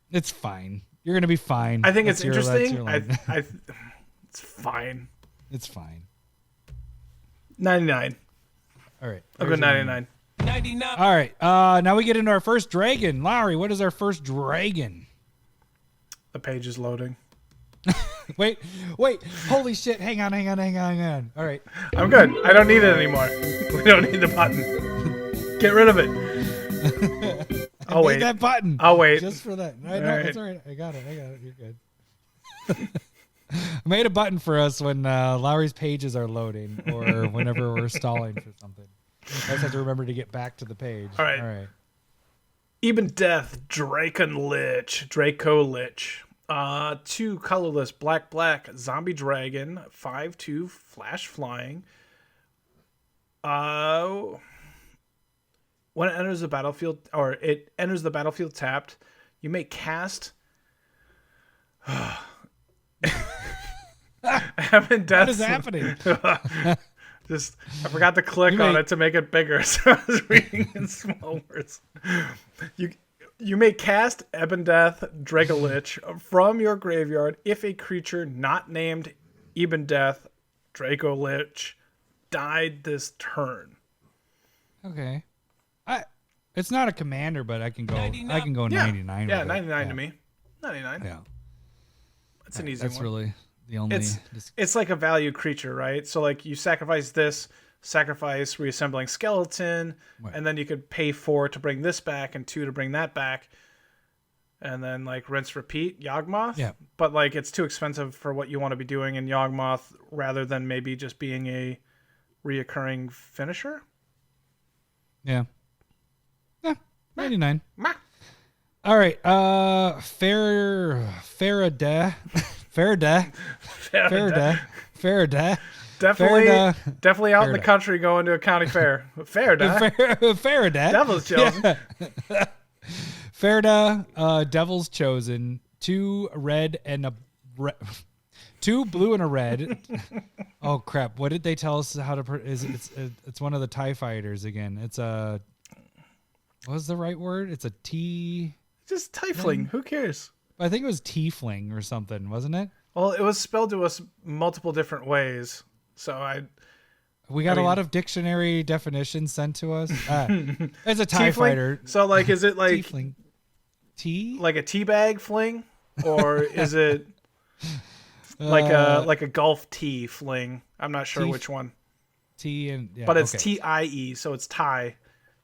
It's fine. You're gonna be fine. I think That's it's interesting. It's It's fine. It's fine. 99. All right. I'll go 99. 99. All right. Now we get into our first dragon. Lowry, what is our first dragon? The page is loading. Wait. Holy shit. Hang on. All right. I'm good. I don't need it anymore. We don't need the button. Get rid of it. I'll wait. That button. I'll wait. Just for that. No, right. it's all right. I got it. You're good. I made a button for us when Lowry's pages are loading or whenever we're stalling for something. I just have to remember to get back to the page. All right. Even Death, Draco Lich. 2 colorless, black, zombie dragon, 5/2, flash flying. When it enters the battlefield, or it enters the battlefield tapped, you may cast. What is happening? I forgot to click on it to make it bigger, so I was reading in small words. You may cast Ebon Death Draco Lich from your graveyard if a creature not named Ebon Death Draco Lich died this turn. Okay. It's not a commander, but I can go 99. I can go 99. Yeah, with it. 99 to me. 99. Yeah. That's an easy That's one. really the only It's like a value creature, right? So like you sacrifice reassembling skeleton, Right. and then you could pay 4 to bring this back and 2 to bring that back. And then like rinse repeat Yawgmoth. Yeah. But like it's too expensive for what you want to be doing in Yawgmoth rather than maybe just being a reoccurring finisher. Yeah. 99. Meh. All right. Faraday. Definitely out in the country going to a county fair. Faraday. Devil's chosen. Yeah. Faraday, Devil's chosen. 2 red and a 2 blue and a red. Oh crap! What did they tell us how to? It's one of the TIE fighters again. It's a. What was the right word? It's a T. Just tiefling. Who cares? I think it was tiefling or something, wasn't it? Well, it was spelled to us multiple different ways, so we got a lot of dictionary definitions sent to us. It's a TIE fighter. So, like, is it like tiefling? Like a teabag fling, or is it like a golf tee fling? I'm not sure which one. But it's TIE, so it's tie.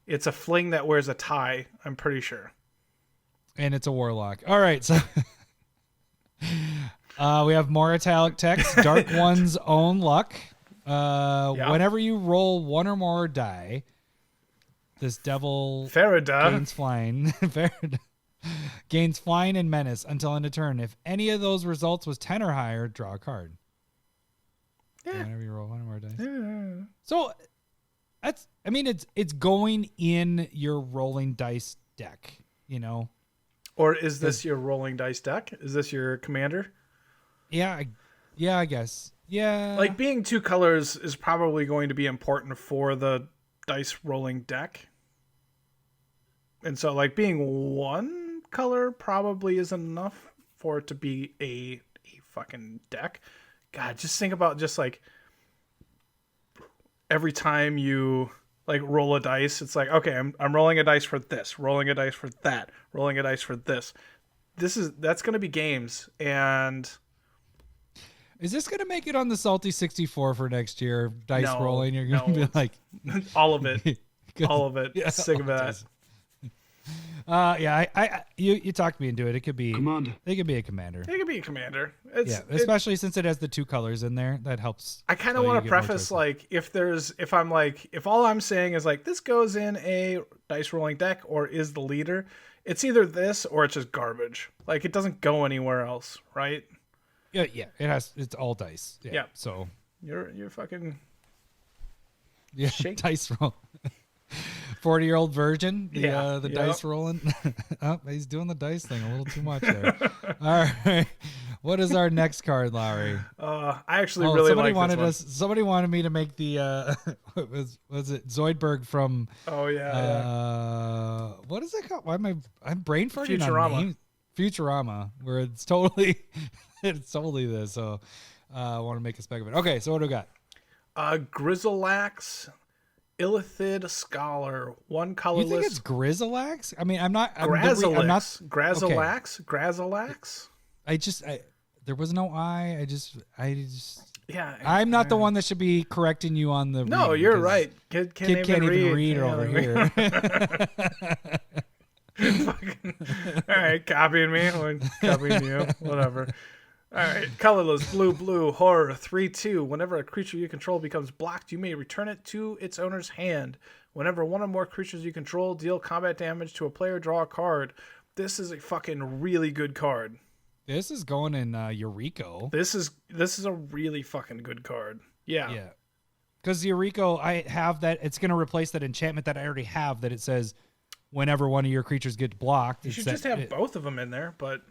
It's a fling that wears a tie. I'm pretty sure. And it's a warlock. All right, so we have more italic text. Dark One's own luck. Whenever you roll 1 or more die, this devil gains flying. Gains flying and menace until end of turn. If any of those results was 10 or higher, draw a card. Yeah. Whenever you roll 1 or more dice. Yeah. So it's going in your rolling dice deck, you know. Or is this your rolling dice deck? Is this your commander? Yeah, I guess. Yeah. Like, being 2 colors is probably going to be important for the dice rolling deck. And so, like, being 1 color probably is enough for it to be a fucking deck. God, just think about just like every time you like roll a dice, it's like, okay, I'm rolling a dice for this, rolling a dice for that, rolling a dice for this. That's going to be games. And is this going to make it on the Salty 64 for next year? Dice rolling, you're going to be like all of it. All of it. Yeah, sick of that. You talked me into it. It could be Commander. It could be a commander. It could be a commander. Especially since it has the 2 colors in there. That helps. I kind of want to preface, like, if all I'm saying is like this goes in a dice rolling deck or is the leader, it's either this or it's just garbage. Like, it doesn't go anywhere else, right? Yeah. It's all dice. Yeah. So you're fucking dice roll. 40-year-old virgin, the dice rolling. Oh, he's doing the dice thing a little too much there. All right, what is our next card, Lowry? I actually really like this one. Somebody wanted me to make the was it Zoidberg from? Oh yeah. What is it called? Why am I'm brain farting Futurama. on names? Futurama, where it's totally this. So I want to make a spec of it. Okay, so what do we got? Grizzlax. Illithid Scholar, 1 colorless. You think it's Grizzlax? I mean, I'm not. Grazilax. There was no I. I just. Yeah. I'm not the one that should be correcting you on the. No, you're right. Kid can't even read over here. All right, copying me or copying you, whatever. All right, colorless, blue, horror, 3/2. Whenever a creature you control becomes blocked, you may return it to its owner's hand. Whenever 1 or more creatures you control deal combat damage to a player, draw a card. This is a fucking really good card. This is going in Eureka. This is a really fucking good card. Yeah. Yeah. Because Eureka, I have that. It's going to replace that enchantment that I already have that it says whenever 1 of your creatures gets blocked. You should just have both of them in there, but...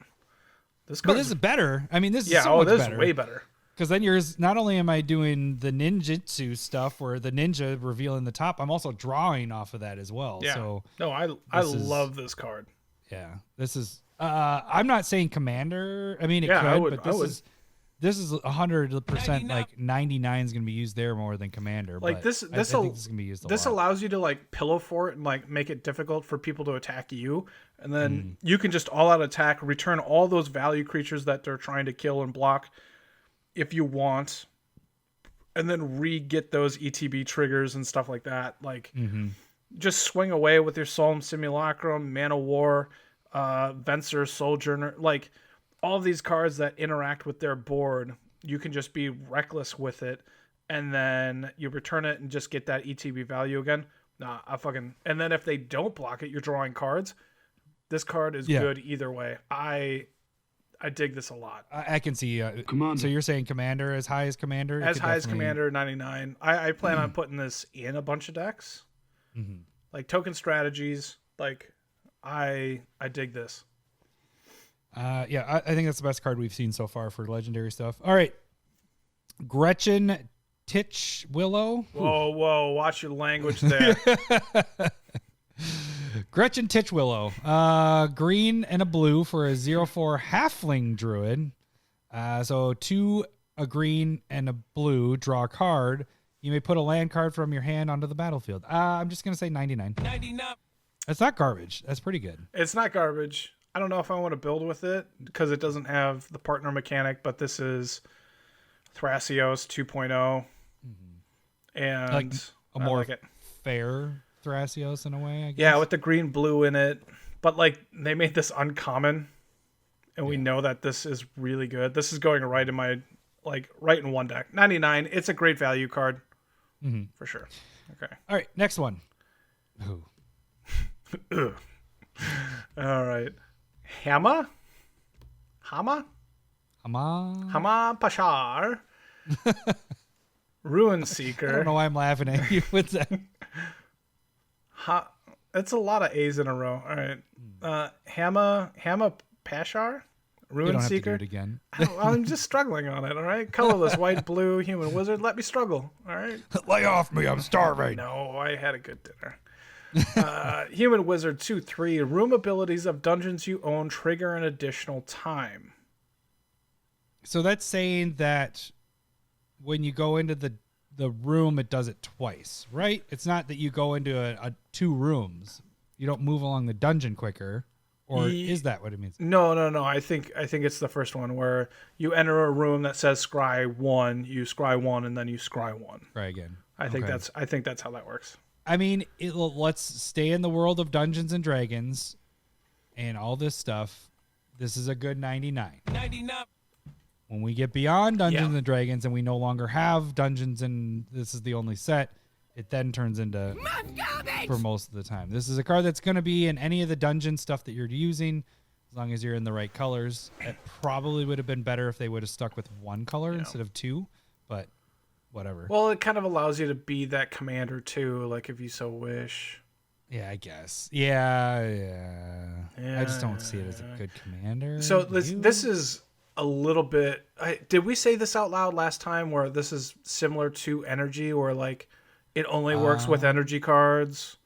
This is better. I mean, this is so much better. This is way better. Because then not only am I doing the ninjutsu stuff where the ninja revealing the top, I'm also drawing off of that as well. Yeah. So no, I love this card. Yeah. This is I'm not saying commander. I mean, but this is 100% like 99 is going to be used there more than commander. Like but this I think this is going to be used a lot. Allows you to like pillow fort and like make it difficult for people to attack you, and then you can just all out attack, return all those value creatures that they're trying to kill and block, if you want, and then re-get those ETB triggers and stuff like that. Like just swing away with your Solemn Simulacrum, Man of War, Venser, Sojourner, like. All of these cards that interact with their board, you can just be reckless with it and then you return it and just get that ETB value again. Nah, and then if they don't block it, you're drawing cards. This card is good either way. I dig this a lot. I can see. So you're saying Commander as high as Commander? As high as Commander, 99. I plan on putting this in a bunch of decks. Mm-hmm. Like token strategies. Like, I dig this. I think that's the best card we've seen so far for legendary stuff. All right. Gretchen Titchwillow. Whoa, watch your language there. Gretchen Titchwillow. Green and a blue for a 0/4 halfling druid. So 2, a green and a blue, draw a card. You may put a land card from your hand onto the battlefield. I'm just going to say 99. 99. That's not garbage. That's pretty good. It's not garbage. I don't know if I want to build with it because it doesn't have the partner mechanic, but this is Thrasios 2.0. Mm-hmm. And like a more like fair Thrasios in a way, I guess. Yeah, with the green blue in it. But like they made this uncommon, and we know that this is really good. This is going right in my right in one deck. 99. It's a great value card. Mm-hmm. For sure. Okay. All right, next one. Ooh. All right. Hama Pashar. Ruin Seeker. I don't know why I'm laughing at you. What's that? It's a lot of A's in a row. All right. Hama Pashar. Ruin Seeker. To do it again. I'm just struggling on it. All right. Colorless, white, blue, human wizard. Let me struggle. All right. Lay off me. I'm starving. No, I had a good dinner. Human wizard 2/3. Room abilities of dungeons you own trigger an additional time. So that's saying that when you go into the room, it does it twice, right? It's not that you go into a 2 rooms. You don't move along the dungeon quicker, or is that what it means? No. I think it's the first one where you enter a room that says scry 1, you scry 1, and then you scry 1. Try again. I think that's how that works. I mean, let's stay in the world of Dungeons and Dragons and all this stuff. This is a good 99. 99. When we get beyond Dungeons and Dragons and we no longer have dungeons and this is the only set, it then turns into for most of the time. This is a card that's going to be in any of the dungeon stuff that you're using, as long as you're in the right colors. It probably would have been better if they would have stuck with 1 color instead of 2, but whatever. Well, it kind of allows you to be that commander too, like if you so wish. Yeah, I guess. Yeah. I just don't see it as a good commander. So this is a little bit. Did we say this out loud last time? Where this is similar to energy, or like it only works with energy cards?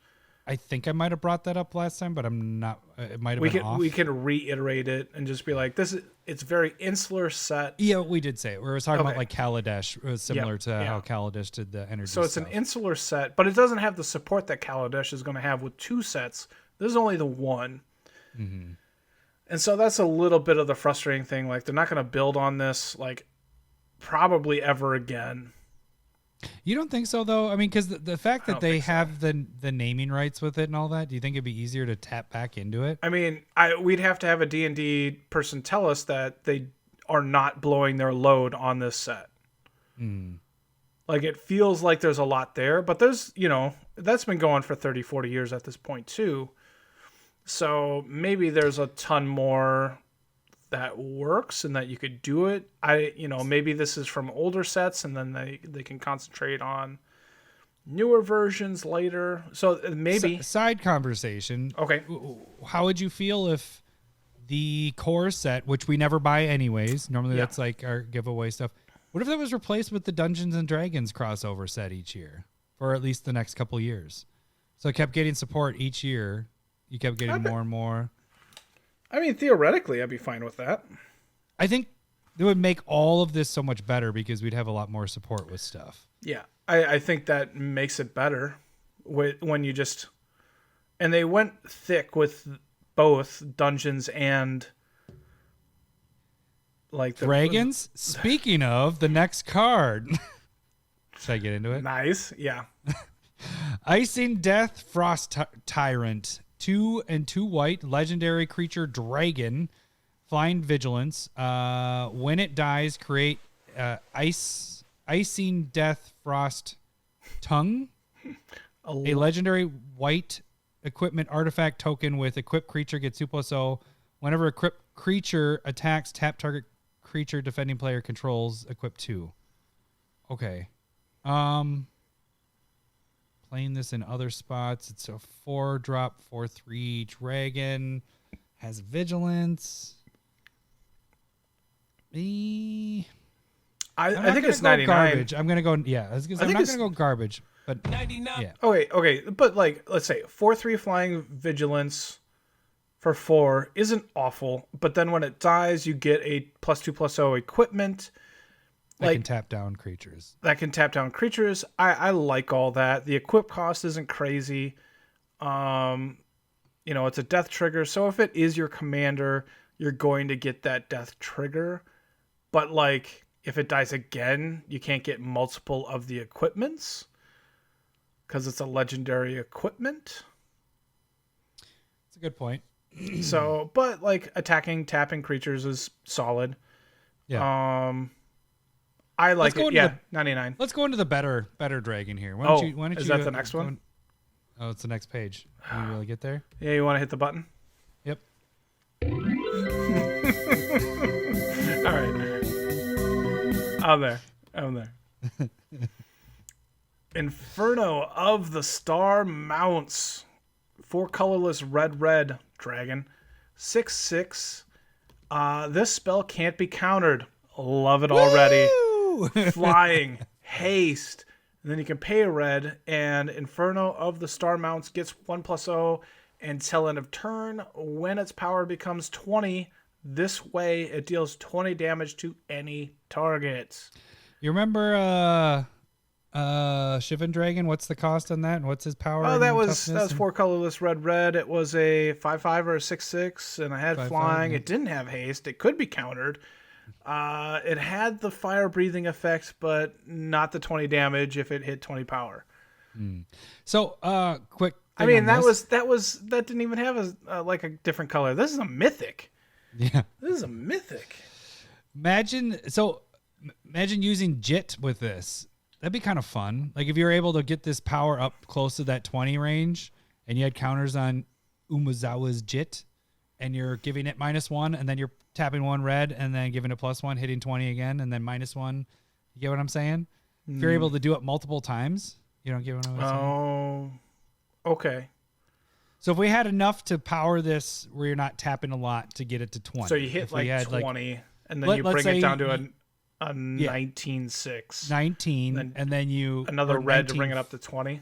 I think I might have brought that up last time, but I'm not. It might have been off. We can reiterate it and just be like, this is. It's very insular set. Yeah, we did say it. We were talking about like Kaladesh. It was similar to how Kaladesh did the energy. So it's an insular set, but it doesn't have the support that Kaladesh is going to have with 2 sets. This is only the 1. Mm-hmm. And so that's a little bit of the frustrating thing. Like they're not going to build on this like probably ever again. You don't think so, though? I mean, because the fact that they have the naming rights with it and all that, do you think it'd be easier to tap back into it? I mean, we'd have to have a D&D person tell us that they are not blowing their load on this set. Mm. Like, it feels like there's a lot there, but there's, that's been going for 30, 40 years at this point, too. So maybe there's a ton more that works and that you could do it. Maybe this is from older sets and then they can concentrate on newer versions later. So maybe side conversation. Okay. How would you feel if the core set, which we never buy anyways, normally that's like our giveaway stuff. What if that was replaced with the Dungeons and Dragons crossover set each year for at least the next couple years? So it kept getting support each year. You kept getting more and more. I mean, theoretically, I'd be fine with that. I think it would make all of this so much better because we'd have a lot more support with stuff. Yeah, I think that makes it better when you just... And they went thick with both Dungeons and... like the Dragons? Speaking of, the next card. Should I get into it? Nice, yeah. Icing Death Frost Tyrant. 2 and 2 white, legendary creature dragon, flying vigilance. When it dies, create ice Icing Death Frost Tongue, a legendary white equipment artifact token with equipped creature gets 2/0. Whenever equipped creature attacks, tap target creature defending player controls, equip 2. Okay. Playing this in other spots. It's a 4-drop, 4/3 dragon. Has vigilance. I think it's 99. Garbage. I'm gonna go. Yeah, I'm not gonna go garbage. But 99. Yeah. Okay. But like, let's say 4/3 flying vigilance for 4 isn't awful. But then when it dies, you get a +2/+0 equipment. That can tap down creatures. I like all that. The equip cost isn't crazy. It's a death trigger. So if it is your commander, you're going to get that death trigger. But like, if it dies again, you can't get multiple of the equipments because it's a legendary equipment. That's a good point. So, but like tapping creatures is solid. Yeah. I like it. Yeah, 99. Let's go into the better dragon here. Why don't you is that the next one? Oh, it's the next page. Can you really get there? Yeah, you want to hit the button? Yep. All right. I'm there. Inferno of the Star Mounts. 4 colorless red dragon. 6/6. This spell can't be countered. Love it already. Flying, haste, and then you can pay a red, and Inferno of the Star Mounts gets 1/0 until end of turn. When its power becomes 20, this way it deals 20 damage to any target. You remember Shivan Dragon? What's the cost on that? And what's his power? Oh, that was 4 colorless red. It was a 5/5 or a 6/6, and I had 5/5, flying. yeah. It didn't have haste. It could be countered. It had the fire breathing effect, but not the 20 damage if it hit 20 power. So, quick. I mean, that didn't even have a different color. This is a mythic. Yeah. This is a mythic. Imagine using Jit with this. That'd be kind of fun. Like if you're able to get this power up close to that 20 range, and you had counters on Umezawa's Jit, and you're giving it -1, and then you're tapping 1 red, and then giving it +1, hitting 20 again, and then -1. You get what I'm saying? If you're able to do it multiple times, you don't get what I'm saying? Oh, okay. So if we had enough to power this where you're not tapping a lot to get it to 20. So you hit 20, and then you bring it down to a 19/6. 19, and then you... Another red to bring it up to 20.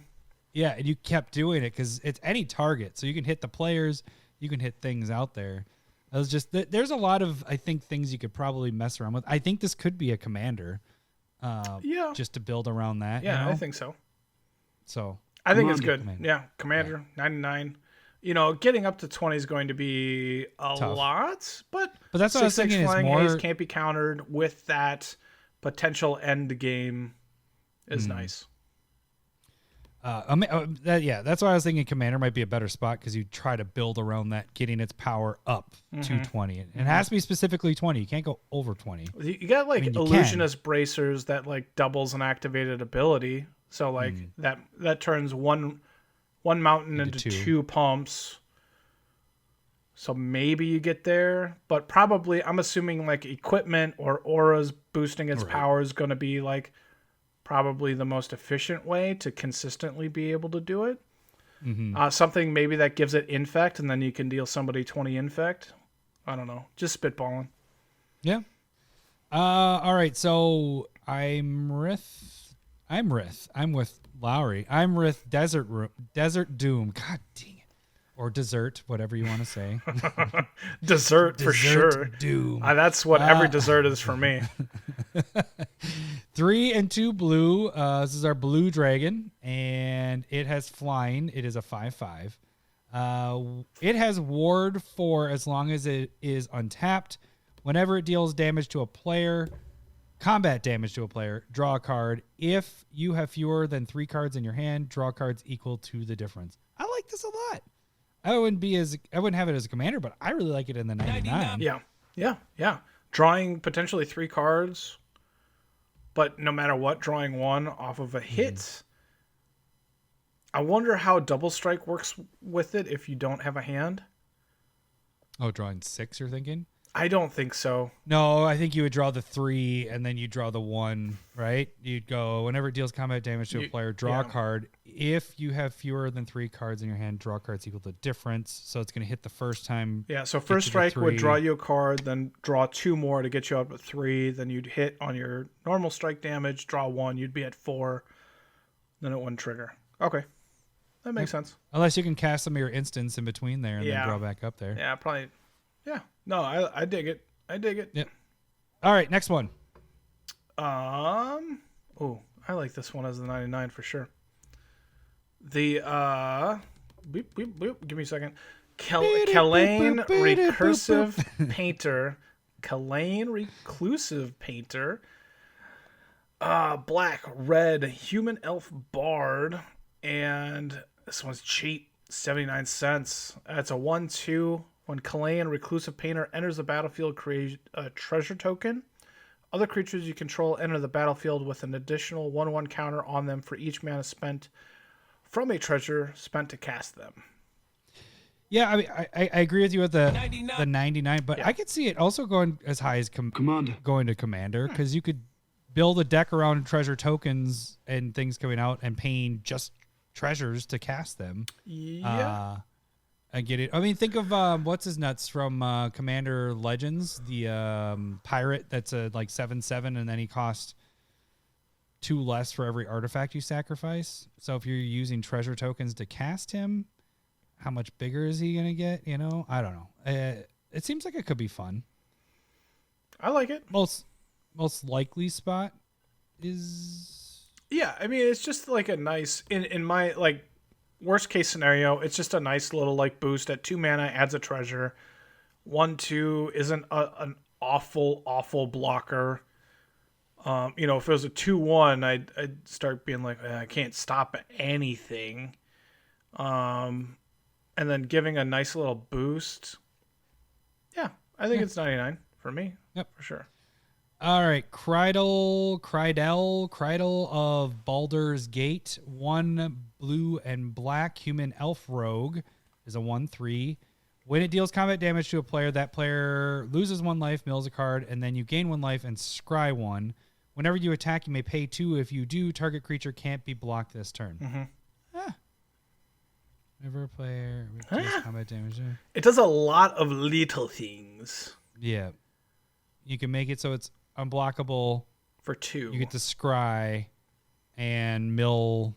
Yeah, and you kept doing it because it's any target. So you can hit the players, you can hit things out there. There's a lot of, I think, things you could probably mess around with. I think this could be a commander. Just to build around that. Yeah, you know? I think so. So I think it's good. Yeah, commander, 99. Getting up to 20 is going to be a lot, but that's what I was thinking. Flying is more haste can't be countered with that potential end game is nice. That's why I was thinking commander might be a better spot because you try to build around that, getting its power up to 20. It has to be specifically 20. You can't go over 20. You got illusionist bracers that like doubles an activated ability. So like that turns one mountain into 2 pumps. So maybe you get there, but probably I'm assuming like equipment or auras boosting its power is going to be like probably the most efficient way to consistently be able to do it. Something maybe that gives it infect, and then you can deal somebody 20 infect. I don't know. Just spitballing. Yeah. All right. So I'm with Lowry. I'm with Desert Doom. God dang it. Or dessert, whatever you want to say. Dessert for sure. Doom. That's what every dessert is for me. 3 and 2 blue. This is our blue dragon, and it has flying. It is a 5/5. It has ward for as long as it is untapped. Whenever it deals damage to a player, combat damage to a player, draw a card. If you have fewer than 3 cards in your hand, draw cards equal to the difference. I like this a lot. I wouldn't have it as a commander, but I really like it in the 99. Yeah. Drawing potentially 3 cards but no matter what, drawing 1 off of a hit. I wonder how Double Strike works with it if you don't have a hand. Oh, drawing 6, you're thinking? I don't think so. No, I think you would draw the 3 and then you draw the 1, right? You'd go, whenever it deals combat damage to a player, draw a card. If you have fewer than 3 cards in your hand, draw cards equal to difference. So it's going to hit the first time. Yeah, so first strike would draw you a card, then draw 2 more to get you up at 3. Then you'd hit on your normal strike damage, draw 1. You'd be at 4. Then it wouldn't trigger. Okay. That makes sense. Unless you can cast some of your instants in between there and then draw back up there. Yeah, probably. Yeah. No, I dig it. I dig it. Yep. All right, next one. Oh, I like this one as the 99 for sure. The beep, beep, beep. Give me a second. Kalane Recursive Painter. Kalane Reclusive Painter. Black, red, human elf bard, and this one's cheap, 79 cents. It's a 1/2. When Kalane Reclusive Painter enters the battlefield, create a treasure token. Other creatures you control enter the battlefield with an additional 1/1 counter on them for each mana spent from a treasure spent to cast them. Yeah, I mean, I agree with you with the 99, but I could see it also going as high as going to Commander, because you could build a deck around treasure tokens and things coming out and paying just treasures to cast them. Yeah. I get it. I mean, think of what's his nuts from Commander Legends, the pirate that's a like 7/7, and then he costs 2 less for every artifact you sacrifice. So if you're using treasure tokens to cast him, how much bigger is he gonna get? You know, I don't know. It seems like it could be fun. I like it. Most likely spot is. Yeah, I mean, it's just like a nice in my like. Worst case scenario, it's just a nice little like boost at 2 mana, adds a treasure. 1/2 isn't an awful blocker. If it was a 2/1, I'd start being like, I can't stop anything. And then giving a nice little boost. Yeah, I think it's 99 for me. Yep, for sure. All right, Cridle of Baldur's Gate, 1 blue and black human elf rogue is a 1/3. When it deals combat damage to a player, that player loses 1 life, mills a card, and then you gain 1 life and scry 1. Whenever you attack, you may pay 2. If you do, target creature can't be blocked this turn. Whenever a player deals combat damage. It does a lot of little things. Yeah. You can make it so it's unblockable for 2. You get to scry and mill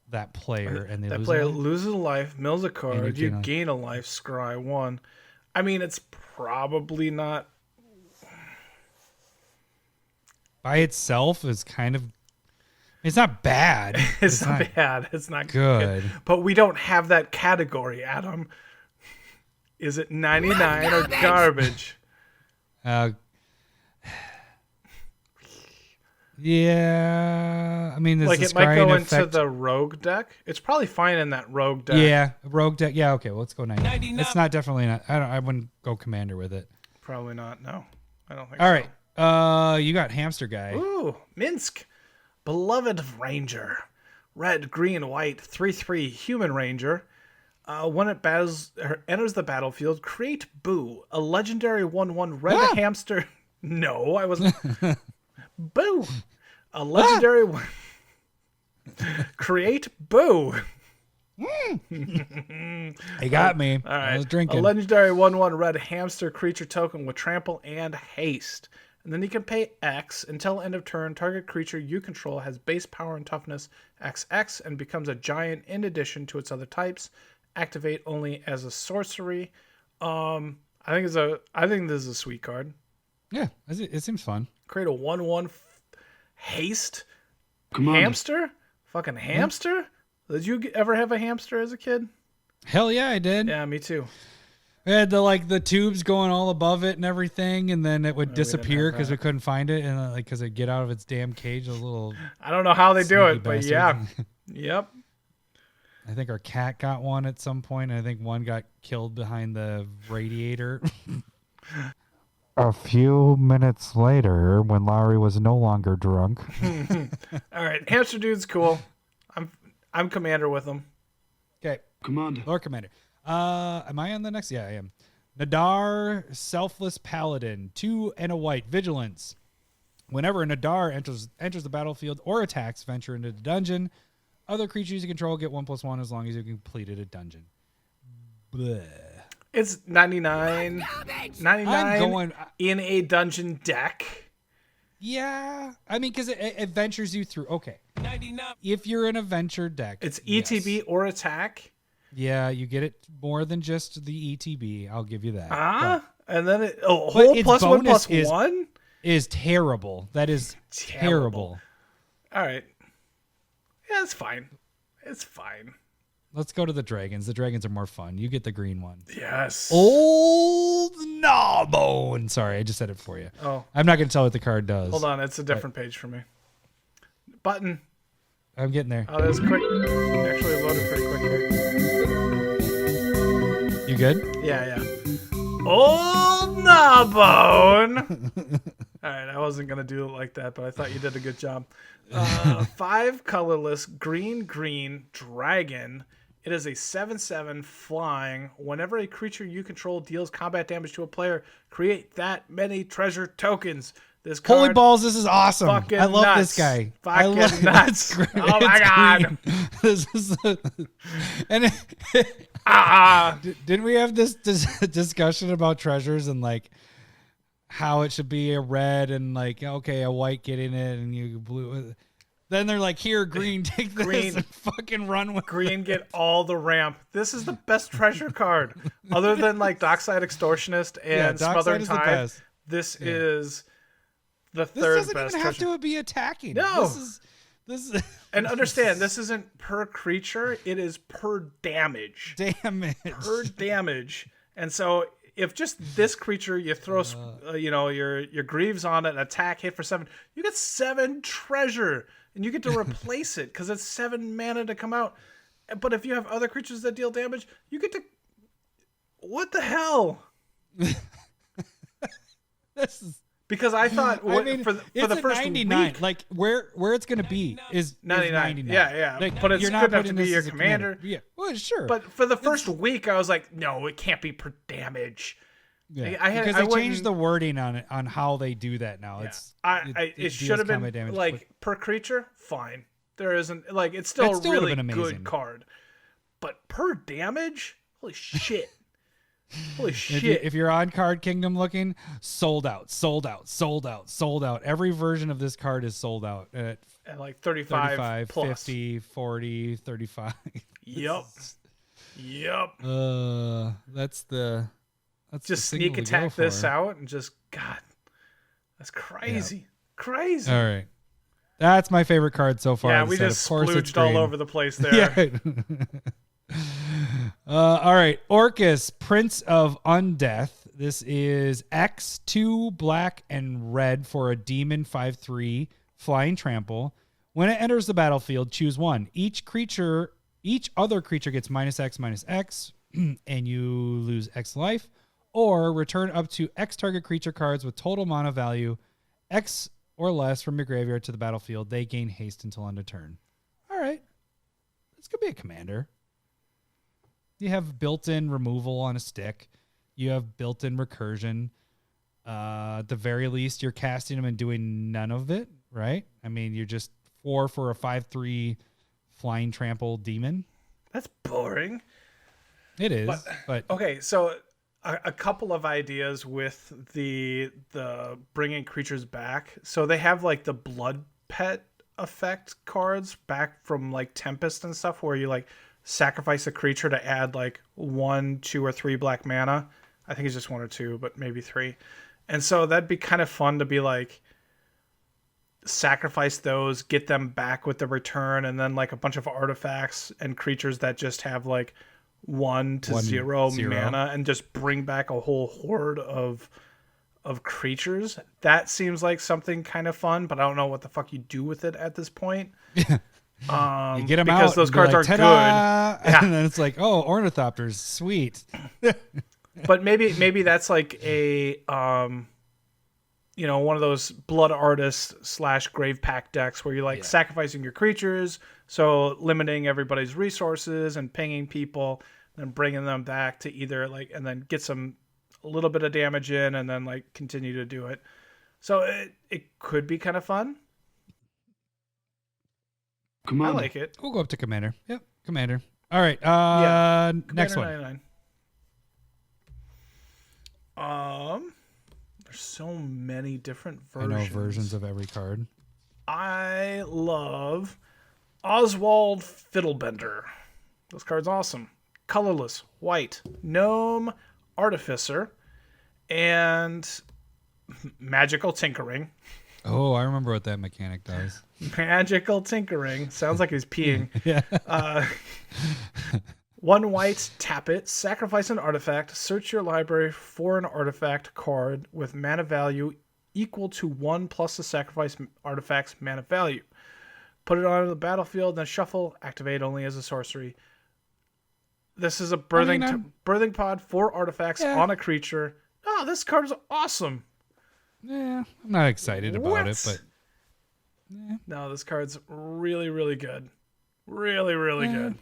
that player, and that player loses a life, mills a card, you gain a life, scry 1. I mean, it's probably not by itself. It's kind of, it's not bad. It's not bad. It's not good. But we don't have that category, Adam. Is it 99 or garbage? Yeah, I mean, like it might go into the rogue deck. It's probably fine in that rogue deck. Yeah, rogue deck. Yeah, okay. Well, let's go 99. It's not definitely not. I wouldn't go Commander with it. Probably not. No, I don't think. All right. You got Hamster Guy. Ooh, Minsk, beloved Ranger, red, green, white, 3/3 human Ranger. When it enters the battlefield, create Boo, a legendary 1/1 red hamster. No, I wasn't. Boo, a legendary one. Create Boo. He got me. All right. I was drinking. A legendary 1/1 red hamster creature token with trample and haste. And then you can pay X until end of turn. Target creature you control has base power and toughness XX and becomes a giant in addition to its other types. Activate only as a sorcery. I think this is a sweet card. Yeah, it seems fun. Create a 1/1 haste hamster. Fucking hamster. Did you ever have a hamster as a kid? Hell yeah, I did. Yeah, me too. We had the tubes going all above it and everything, and then it would disappear because we couldn't find it, and because it'd get out of its damn cage. A little. I don't know how they do it, but bastard. yeah. Yep. I think our cat got one at some point. And I think one got killed behind the radiator. A few minutes later, when Lowry was no longer drunk. All right, Hamster Dude's cool. I'm commander with him. Okay, Commander. Lord Commander. Am I on the next? Yeah, I am. Nadar, Selfless Paladin, 2 and a white, Vigilance. Whenever a Nadar enters the battlefield or attacks, venture into the dungeon. Other creatures you control get 1+1 as long as you completed a dungeon. Bleh. It's 99 in a dungeon deck. Yeah, I mean, because it ventures you through. Okay, 99. if you're in a venture deck, It's ETB yes. or attack. Yeah, you get it more than just the ETB. I'll give you that. And then whole +1/+1 is terrible. That is terrible. All right. Yeah, it's fine. It's fine. Let's go to the dragons. The dragons are more fun. You get the green one. Yes. Old Gnawbone. Sorry, I just said it for you. Oh. I'm not going to tell what the card does. Hold on, it's a different page for me. Button. I'm getting there. Oh, that was quick. Actually loaded pretty quick here. You good? Yeah. Old Gnawbone. All right, I wasn't going to do it like that, but I thought you did a good job. 5 colorless, green, dragon. It is a 7/7 flying. Whenever a creature you control deals combat damage to a player, create that many treasure tokens. This card, Holy balls, this is awesome. I love nuts. this guy. Fucking I love nuts. Great. Oh my God. This is and didn't we have this discussion about treasures and like how it should be a red and like, okay, a white get in it and you blue. Then they're like, here, green, take this and fucking run with Green, get all the ramp. This is the best treasure card. Other than like Dockside Extortionist and Smothering Tide, this is the third best treasure. This doesn't even have to be attacking. No. This is and understand, this isn't per creature. It is per damage. Per damage. And so if just this creature, you throw, your Greaves on it, attack, hit for 7, you get 7 treasure, and you get to replace it because it's 7 mana to come out. But if you have other creatures that deal damage, you get to. What the hell? This is. Because I thought for the first 99. week, like where it's gonna be is 99. 99. Yeah. Like, but it's you're good not enough to putting be this your as a commander. Yeah, well, sure. But for the first week, I was like, no, it can't be per damage. Yeah, because they changed the wording on it on how they do that now. Yeah. It should have been like per creature. Fine, there isn't like it's still a really good card, but per damage, holy shit. Holy shit. If you're on Card Kingdom looking, sold out. Every version of this card is sold out at like 35 plus. 50, 40, 35. Yep. That's just sneak attack this out and just, God, that's crazy. Yep. Crazy. All right. That's my favorite card so far. Yeah, we just splooged all over the place there. Yeah. All right, Orcus, Prince of Undeath. This is X2 black and red for a demon 5/3 flying trample. When it enters the battlefield, choose one. Each other creature gets -X/-X, and you lose X life, or return up to X target creature cards with total mana value X or less from your graveyard to the battlefield. They gain haste until end of turn. All right, this could be a commander. You have built-in removal on a stick. You have built-in recursion. At the very least, you're casting them and doing none of it, right? I mean, you're just 4 for a 5/3 flying trample demon. That's boring. It is, but okay. So a couple of ideas with the bringing creatures back. So they have like the blood pet effect cards back from like Tempest and stuff, where you like sacrifice a creature to add like 1, 2, or 3 black mana. I think it's just 1 or 2, but maybe 3. And so that'd be kind of fun to be like, sacrifice those, get them back with the return, and then like a bunch of artifacts and creatures that just have like 1 to 0 mana, and just bring back a whole horde of creatures. That seems like something kind of fun, but I don't know what the fuck you do with it at this point. You get them because out those cards like, are good. Yeah. And then it's like, oh, Ornithopters, sweet. But maybe that's like a one of those blood artist / grave pack decks where you're like sacrificing your creatures, so limiting everybody's resources and pinging people, and bringing them back to either like, and then get a little bit of damage in, and then like continue to do it. So it could be kind of fun. Commander. I like it. We'll go up to Commander. Yep, Commander. All right. Next Commander 99. There's so many different versions. I know versions of every card. I love Oswald Fiddlebender. This card's awesome. Colorless, white, gnome, artificer, and magical tinkering. Oh, I remember what that mechanic does. Magical tinkering. Sounds like he's peeing. Yeah. 1 white, tap it, sacrifice an artifact, search your library for an artifact card with mana value equal to 1 plus the sacrifice artifact's mana value. Put it onto the battlefield, then shuffle, activate only as a sorcery. This is a birthing pod, 4 artifacts on a creature. Oh, this card is awesome. Yeah, I'm not excited about it, but... No, this card's really, really good. Really, really good.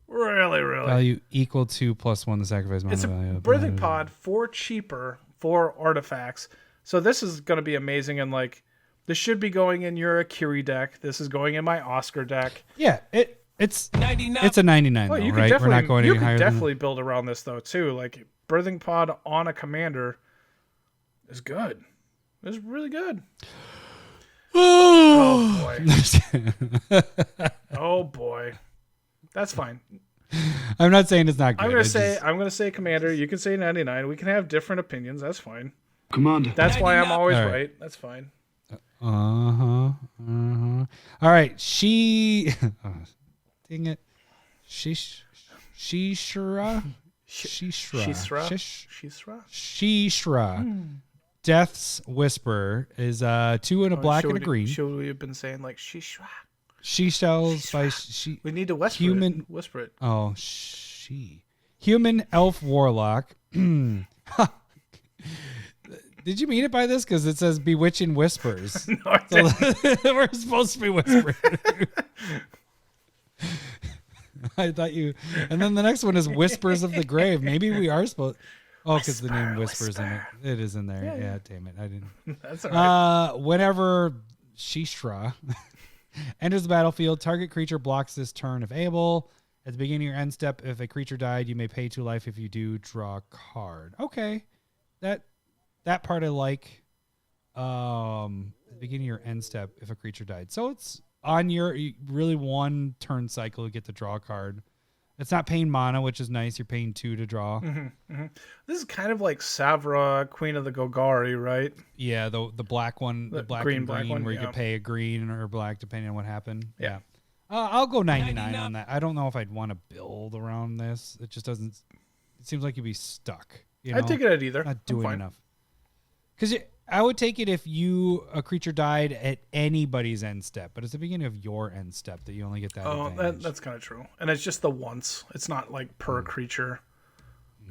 Really, really. Value equal to +1 the sacrifice mana value. It's a birthing pod for cheaper for artifacts. So this is going to be amazing. And like, this should be going in your Akiri deck. This is going in my Oscar deck. Yeah, it's 99. It's a 99 Well, though, you right? could We're not going any higher definitely build around this though too. Like birthing pod on a commander is good. It's really good. Oh boy. Oh boy. That's fine. I'm not saying it's not good. I'm gonna say commander. You can say 99. We can have different opinions. That's fine. Commander. That's why I'm always All right. That's fine. All right. Dang it. Shishra. Death's Whisper is 2 and a black and a green. Should we have been saying like Shishra? She sells by she. We need to whisper human. Whisper it. Oh, human elf warlock. Did you mean it by this? Because it says bewitching whispers. No, I didn't. So we're supposed to be whispering. I thought you. And then the next one is Whispers of the Grave. Maybe we are supposed. Oh, because the name Whispers in it. It is in there. Yeah, damn it. I didn't. That's all right. Whenever Shishra enters the battlefield, target creature blocks this turn if able. At the beginning of your end step, if a creature died, you may pay 2 life. If you do, draw a card. Okay. That part I like. At the beginning of your end step, if a creature died. So it's on your really 1 turn cycle, you get to draw a card. It's not paying mana, which is nice. You're paying 2 to draw. This is kind of like Savra, Queen of the Golgari, right? Yeah, the black one, the black and green one, where you could pay a green or black depending on what happened. Yeah. I'll go 99 on that. I don't know if I'd want to build around this. It just doesn't. It seems like you'd be stuck. I'd take it at either. Not doing enough. Because I would take it if a creature died at anybody's end step, but it's the beginning of your end step that you only get that. Advantage. That's kind of true. And it's just the once. It's not like per creature.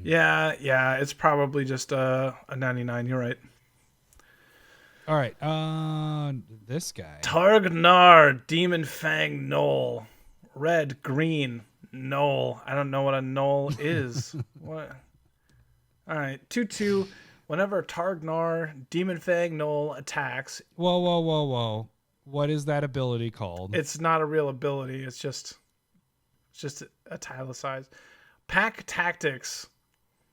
Yeah, it's probably just a 99. You're right. All right, this guy. Targnar, Demon Fang Knoll. Red, green, Knoll. I don't know what a Knoll is. What? All right, 2/2. Whenever Targnar, Demon Fang Knoll attacks. Whoa. What is that ability called? It's not a real ability. It's just italicized. Pack Tactics.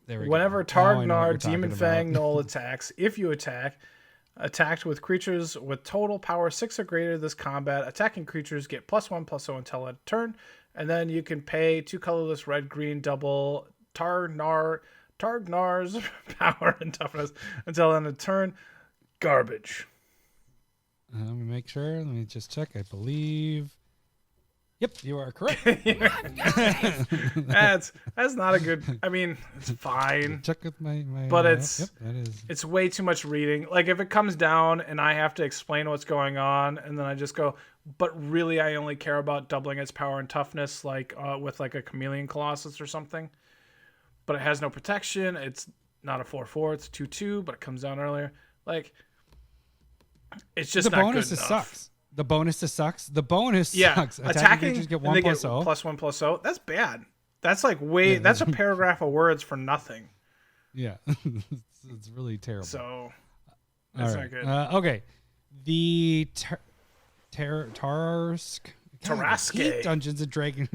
There we go. Whenever Targnar, Demon Fang Knoll attacks, if you attacked with creatures with total power 6 or greater this combat, attacking creatures get +1/+0 until end turn, and then you can pay 2 colorless red, green, double Targnar's power and toughness until end of turn. Garbage. Let me make sure. Let me just check. I believe. Yep, you are correct. That's not a good. I mean, it's fine. Check with my but that is. It's way too much reading. Like if it comes down and I have to explain what's going on, and then I just go, but really I only care about doubling its power and toughness, like with like a Chameleon Colossus or something. But it has no protection. It's not a 4/4. It's 2/2, but it comes down earlier. Like, It's just the not bonus good enough. Sucks. The bonus sucks. The bonus Yeah, sucks. attacking creatures get and they 1+0. get +1/+0. That's bad. That's like that's a paragraph of words for nothing. Yeah, it's really terrible. So that's not good. Okay, the Tarrasque. Dungeons and Dragons.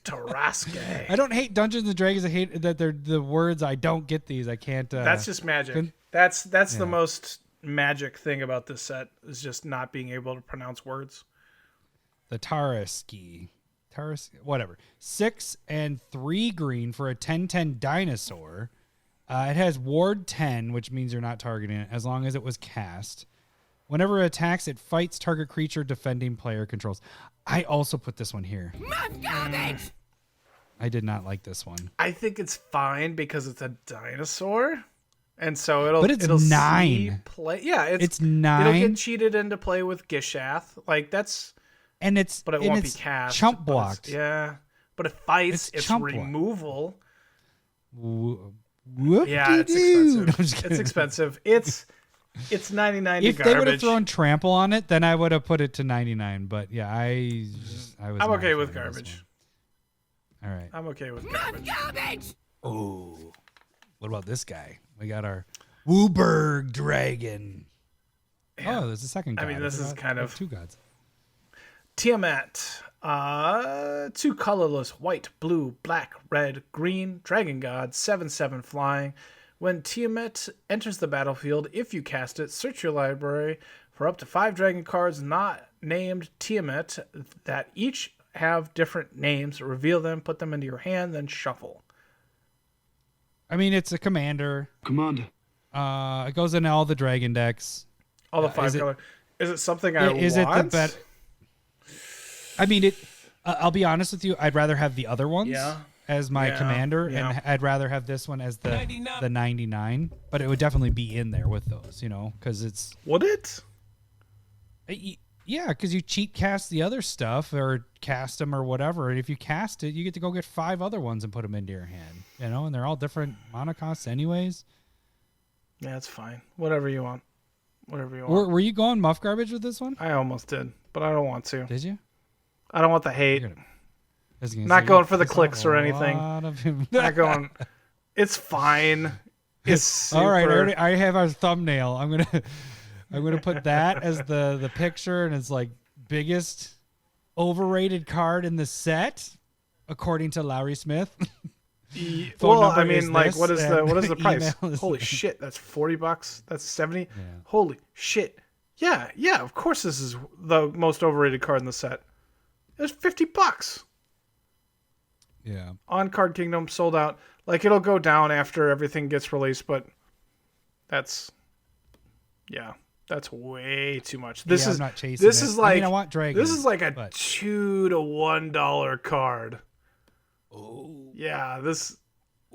Tarrasque. I don't hate Dungeons and Dragons. I hate that they're the words. I don't get these. I can't. That's just magic. That's the most magic thing about this set is just not being able to pronounce words. The Tarrasque, whatever. 6 and 3 green for a 10/10 dinosaur. It has Ward 10, which means you're not targeting it as long as it was cast. Whenever it attacks, it fights target creature defending player controls. I also put this one here. Garbage! I did not like this one. I think it's fine because it's a dinosaur, and so it'll. But it's it'll 9. Yeah, it's 9. It'll get cheated into play with Gishath. Like that's. And it's. But it won't be cast. Chump blocked. Yeah, but it fights. It's removal. Yeah, it's expensive. It's expensive. It's 99 if to garbage. If they would have thrown trample on it, then I would have put it to 99. But yeah, I'm okay with garbage. All right. I'm okay with garbage. Oh, what about this guy? We got our Wooburg Dragon. Yeah. Oh, there's a second god. I mean, this is kind of 2 gods. Tiamat. 2 colorless, white, blue, black, red, green, dragon god, 7/7 flying. When Tiamat enters the battlefield, if you cast it, search your library for up to 5 dragon cards not named Tiamat that each have different names. Reveal them, put them into your hand, then shuffle. I mean, it's a commander. Commander. It goes in all the dragon decks. All the 5 colors. Is it something I want? Is it the bet? I mean, I'll be honest with you. I'd rather have the other ones as my commander, and I'd rather have this one as the 99. But it would definitely be in there with those, because it's. Would it? Yeah, because you cheat cast the other stuff or cast them or whatever, and if you cast it, you get to go get 5 other ones and put them into your hand, and they're all different mana costs anyways. Yeah, it's fine. Whatever you want. Were you going Muff garbage with this one? I almost did, but I don't want to. Did you? I don't want the hate. Not going for the clicks or anything. Not going. It's fine. It's super... All right. I have our thumbnail. I'm gonna put that as the picture, and it's like biggest overrated card in the set, according to Larry Smith. Well, I mean, like, what is the price? Holy shit, that's $40. That's 70. Yeah. Holy shit. Yeah. Of course, this is the most overrated card in the set. It's $50. Yeah. On Card Kingdom, sold out. Like, it'll go down after everything gets released, but that's way too much. This is not chasing. This is like I want Dragon. This is like a $2 to $1 card. Oh. Yeah, this.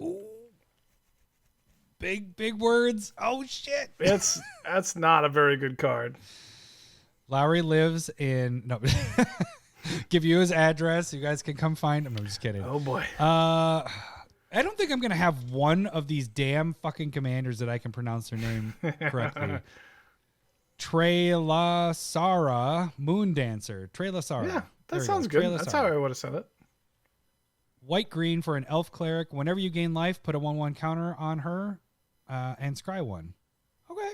Ooh. Big words. Oh shit. That's not a very good card. Lowry lives in give you his address. You guys can come find him. I'm just kidding. Oh boy. I don't think I'm gonna have one of these damn fucking commanders that I can pronounce their name correctly. Trailasara Moon Dancer. Trailasara. Yeah, that sounds good. That's how I would have said it. White green for an elf cleric. Whenever you gain life, put a 1/1 counter on her, and scry 1. Okay,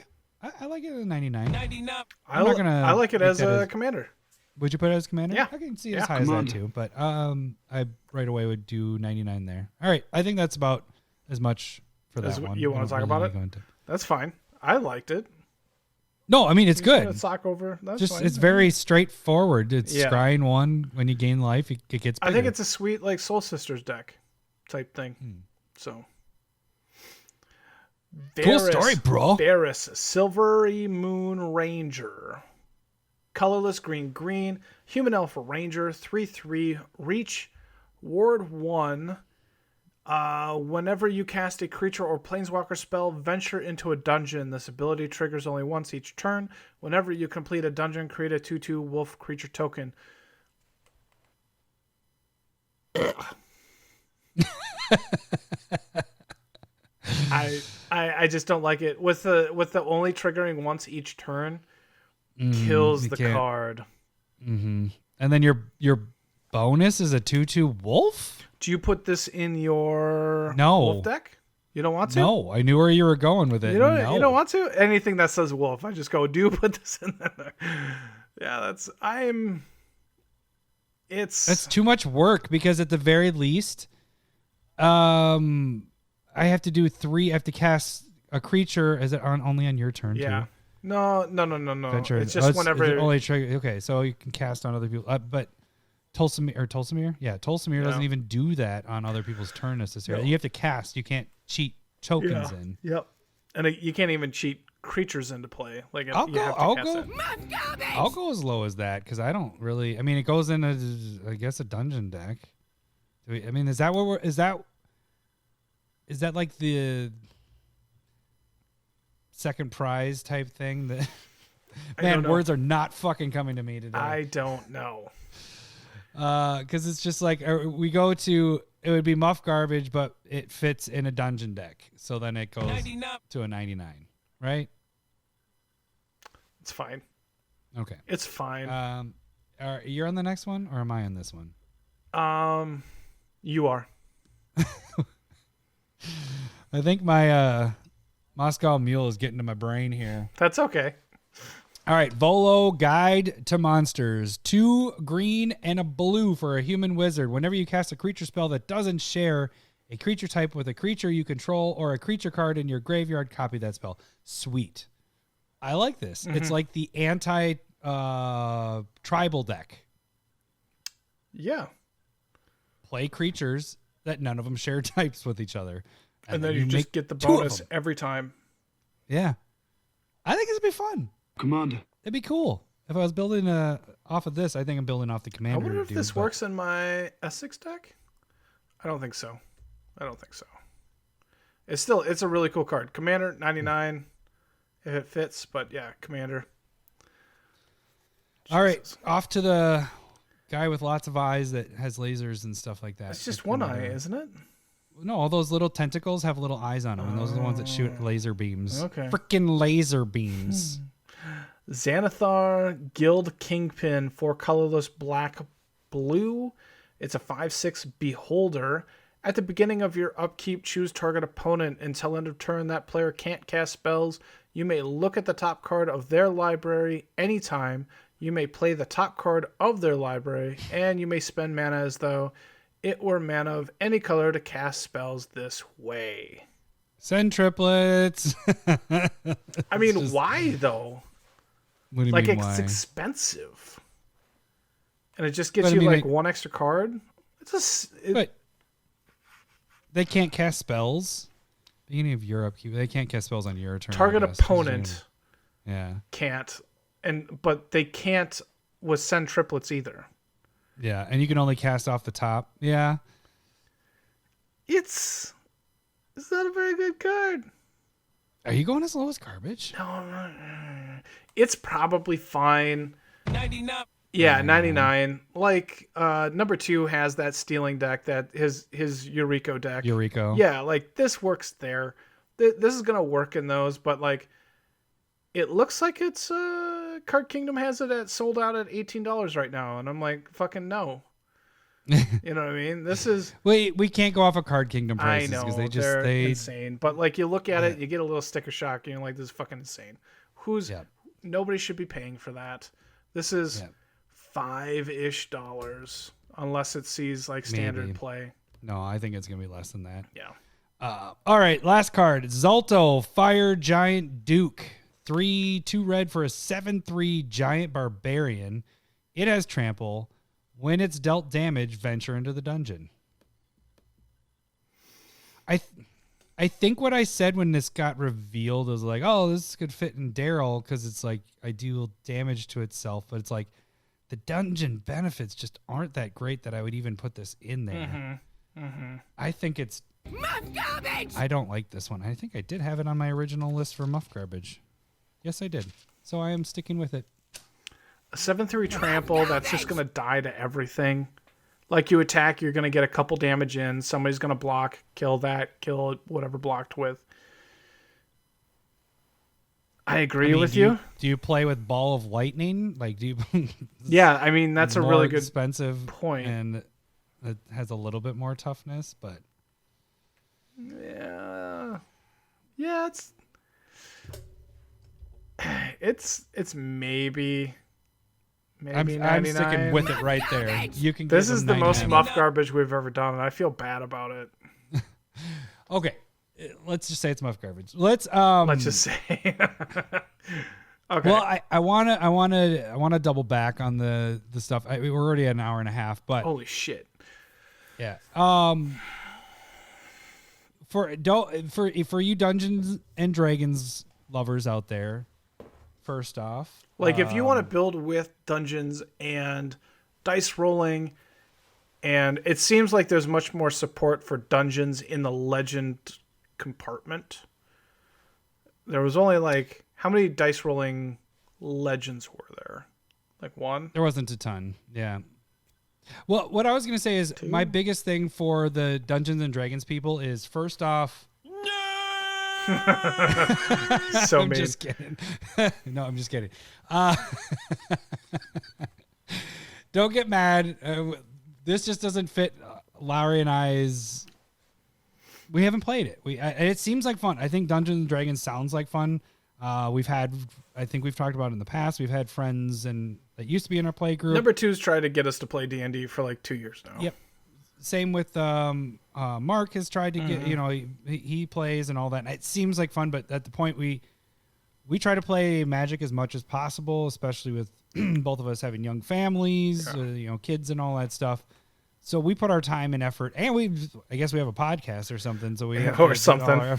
I like it at 99. I like it as a commander. Would you put it as commander? Yeah, I can see it as high as that too. But I right away would do 99 there. All right, I think that's about as much for that one. You want to talk about it? That's fine. I liked it. No, I mean it's good. Sock over. That's just fine. It's very straightforward. It's scrying 1 when you gain life. It gets bigger. I think it's a sweet like Soul Sisters deck type thing. So cool story, bro. Theros, Silvery Moon Ranger, colorless green, human elf ranger, 3/3 reach, ward 1. Whenever you cast a creature or planeswalker spell, venture into a dungeon. This ability triggers only once each turn. Whenever you complete a dungeon, create a 2/2 wolf creature token. I just don't like it with the only triggering once each turn. kills the card. Mm-hmm. And then your bonus is a 2/2 wolf? Do you put this in your No. wolf deck? You don't want to? No, I knew where you were going with it. You don't want to? Anything that says wolf, I just go, do you put this in there? Yeah, it's too much work because at the very least, I have to do 3. I have to cast a creature. Is it only on your turn too? No. Venture. It's just whenever. It's only trigger. Okay, so you can cast on other people. But Tulsamir? Yeah, Tulsamir doesn't even do that on other people's turn necessarily. No. You have to cast. You can't cheat tokens in. Yep. And you can't even cheat creatures into play. Like I'll go as low as that because I don't really. I mean, it goes in I guess a dungeon deck. I mean, is that what we're? Is that like the second prize type thing? That man, words are not fucking coming to me today. I don't know. Because it's just like we go to. It would be Muff garbage, but it fits in a dungeon deck. So then it goes 99. To a 99, right? It's fine. Okay. It's fine. You're on the next one, or am I on this one? You are. I think my Moscow Mule is getting to my brain here. That's okay. All right, Volo Guide to Monsters. 2 green and a blue for a human wizard. Whenever you cast a creature spell that doesn't share a creature type with a creature you control or a creature card in your graveyard, copy that spell. Sweet. I like this. Mm-hmm. It's like the anti-tribal deck. Yeah. Play creatures that none of them share types with each other. And then you just get the bonus every time. Yeah. I think this would be fun. Commander. It'd be cool. If I was building off of this, I think I'm building off the Commander. I wonder if this works in my Essex deck. I don't think so. It's a really cool card. Commander 99 if it fits, but yeah, Commander. All right, off to the guy with lots of eyes that has lasers and stuff like that. It's just one eye, isn't it? No, all those little tentacles have little eyes on them, and those are the ones that shoot laser beams. Okay. Freaking laser beams. Xanathar Guild Kingpin for colorless black-blue. It's a 5/6 Beholder. At the beginning of your upkeep, choose target opponent. Until end of turn, that player can't cast spells. You may look at the top card of their library anytime. You may play the top card of their library, and you may spend mana as though it were mana of any color to cast spells this way. Send triplets. I mean, why though? What do you mean, why? It's expensive, and it just gets you one extra card. But they can't cast spells. Beginning of your upkeep, they can't cast spells on your turn. Target opponent, can't, but they can't with send triplets either. Yeah, and you can only cast off the top. Yeah, it's not a very good card. Are you going as low as garbage? No, I'm not. It's probably fine. 99. Yeah, 99. Like, number 2 has that stealing deck, that his Eureka deck. Eureka. Yeah, like, this works there. This is going to work in those, but, like, it looks like it's, Card Kingdom has it sold out at $18 right now, and I'm like, fucking no. You know what I mean? This is... we can't go off of Card Kingdom prices. I know, they're insane. But, like, you look at it, you get a little sticker shock, and you're like, this is fucking insane. Nobody should be paying for that. This is $5-ish, unless it sees like standard play. No, I think it's gonna be less than that. Yeah. All right, last card. Zolto, Fire Giant Duke. 3/2 red for a 7/3 giant barbarian. It has trample. When it's dealt damage, venture into the dungeon. I think what I said when this got revealed was like, oh, this could fit in Daryl because it's like I deal damage to itself, but it's like the dungeon benefits just aren't that great that I would even put this in there. I think it's Muff garbage! I don't like this one. I think I did have it on my original list for Muff garbage. Yes, I did. So I am sticking with it. A 7/3 trample that's just going to die to everything. Like, you attack, you're going to get a couple damage in. Somebody's going to block, kill that, kill whatever blocked with. I agree with you. Do you play with Ball of Lightning? Like, do you? Yeah, I mean that's a really good expensive point, and it has a little bit more toughness, but yeah, it's maybe. I'm sticking with it right there. You can. This is the most Muff garbage we've ever done, and I feel bad about it. Okay, let's just say it's Muff garbage. Let's just say. Okay. Well, I wanna double back on the stuff. We're already at an hour and a half, but holy shit. Yeah. For you Dungeons and Dragons lovers out there, first off, like if you want to build with dungeons and dice rolling, and it seems like there's much more support for dungeons in the legend compartment. There was only like, how many dice rolling legends were there? Like one? There wasn't a ton. Yeah. Well, what I was going to say is my biggest thing for the Dungeons and Dragons people is, first off, so I'm just kidding. No, I'm just kidding. Don't get mad. This just doesn't fit Lowry and I's. We haven't played it. It seems like fun. I think Dungeons and Dragons sounds like fun. I think we've talked about it in the past. We've had friends that used to be in our play group. Number 2's tried to get us to play D&D for like 2 years now. Yep. Same with Mark has tried to get, he plays and all that. And it seems like fun, but at the point we try to play Magic as much as possible, especially with both of us having young families, kids and all that stuff. So we put our time and effort, and I guess we have a podcast or something. So we have or something.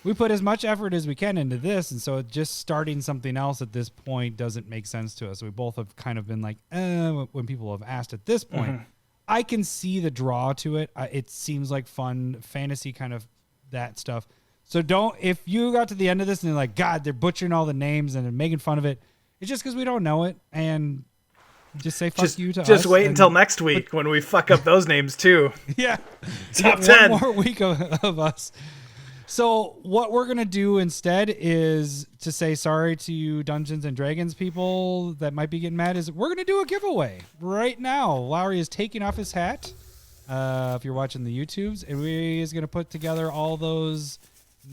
We put as much effort as we can into this, and so just starting something else at this point doesn't make sense to us. We both have kind of been like, when people have asked at this point. Mm-hmm. I can see the draw to it. It seems like fun fantasy, kind of that stuff. So if you got to the end of this and they're like, God, they're butchering all the names and they're making fun of it, it's just because we don't know it, and just say fuck you to us. Just wait until next week when we fuck up those names too. Yeah. Top 10. One more week of us. So what we're going to do instead is to say sorry to you Dungeons and Dragons people that might be getting mad, is we're going to do a giveaway right now. Lowry is taking off his hat, if you're watching the YouTubes, and we is going to put together all those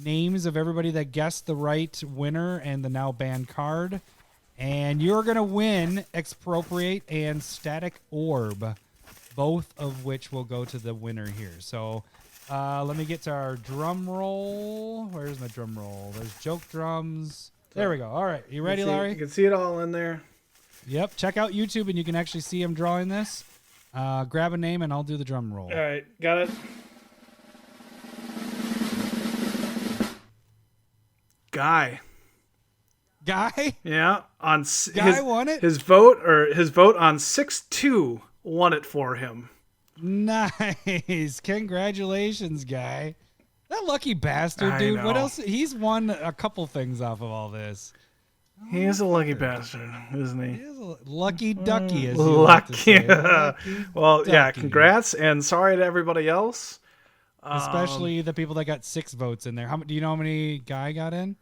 names of everybody that guessed the right winner and the now banned card. And you're going to win Expropriate and Static Orb, both of which will go to the winner here. So let me get to our drum roll. Where's my drum roll? There's joke drums. There we go. All right. You ready, Larry? You can see it all in there. Yep. Check out YouTube and you can actually see him drawing this. Grab a name and I'll do the drum roll. All right. Got it. Guy? Yeah. Guy won it? His vote on 6-2 won it for him. Nice. Congratulations, Guy. That lucky bastard, dude. What else? He's won a couple things off of all this. He is a lucky bastard, isn't he? He is a lucky ducky, as you lucky. like to say. Lucky well, ducky. Yeah, congrats, and sorry to everybody else. Especially the people that got 6 votes in there. Do you know how many Guy got in?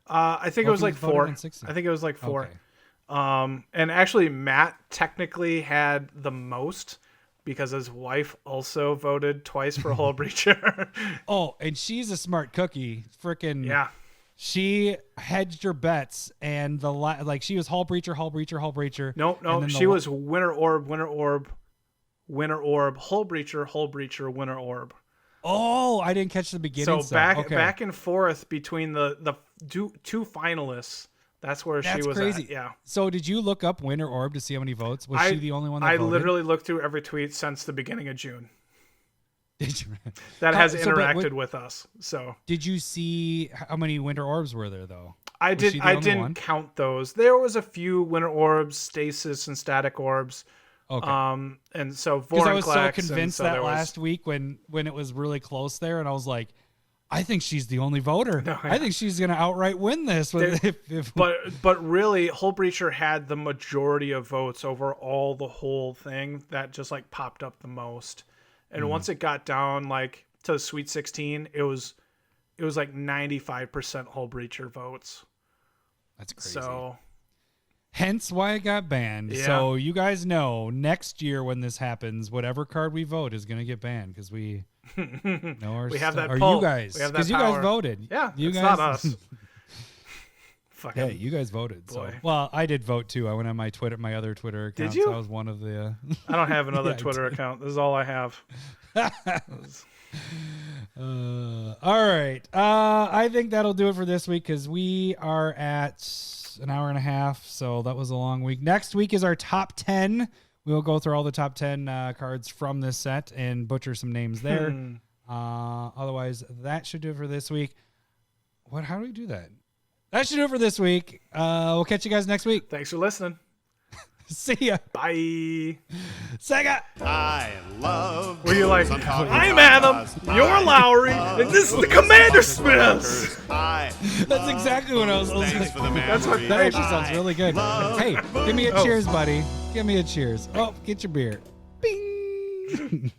I think it was like 4. I think it was like 4. Okay. And actually, Matt technically had the most, because his wife also voted twice for Hull Breacher. Oh, and she's a smart cookie. Freaking yeah. She hedged her bets, and she was Hull Breacher, Hull Breacher, Hull Breacher. No, she was Winter Orb, Winter Orb, Winter Orb, Hull Breacher, Hull Breacher, Winter Orb. Oh, I didn't catch the beginning. So back and forth between the two finalists. That's where she was crazy. At. Yeah. So did you look up Winter Orb to see how many votes? Was she the only one that voted? I literally looked through every tweet since the beginning of June. Did you? That has interacted with us. So did you see how many Winter Orbs were there though? I didn't count those. There was a few Winter Orbs, Stasis, and Static Orbs. Okay. And so because I was so convinced that last week when it was really close there, and I was like, I think she's the only voter. No, yeah. I think she's going to outright win this. But really, Hull Breacher had the majority of votes over the whole thing. That just like popped up the most. And once it got down like to the Sweet 16, it was it was like 95% Hull Breacher votes. That's crazy. So, hence why it got banned. Yeah. So you guys know next year when this happens, whatever card we vote is going to get banned because we know our we have that Or pull. you guys, We have that because you guys power. voted. Yeah, you it's guys, not us. Fucking Hey, you guys voted. So. boy. Well, I did vote too. I went on my other Twitter account. Did you? I was one of the. I don't have another Yeah, I Twitter account. This is all I have. All right. I think that'll do it for this week because we are at an hour and a half. So that was a long week. Next week is our top 10. We'll go through all the top 10 cards from this set and butcher some names there. Otherwise, that should do it for this week. How do we do that? That should do it for this week. We'll catch you guys next week. Thanks for listening. See ya. Bye. Sega. I love. Were you like, I'm talking I'm about Adam, you're Lowry, and this is the CommanderSmiths. That's exactly what I was Thanks like. for the That's what That actually sounds really good. Hey, give me a cheers, buddy. Give me a cheers. Oh, get your beer. Bing.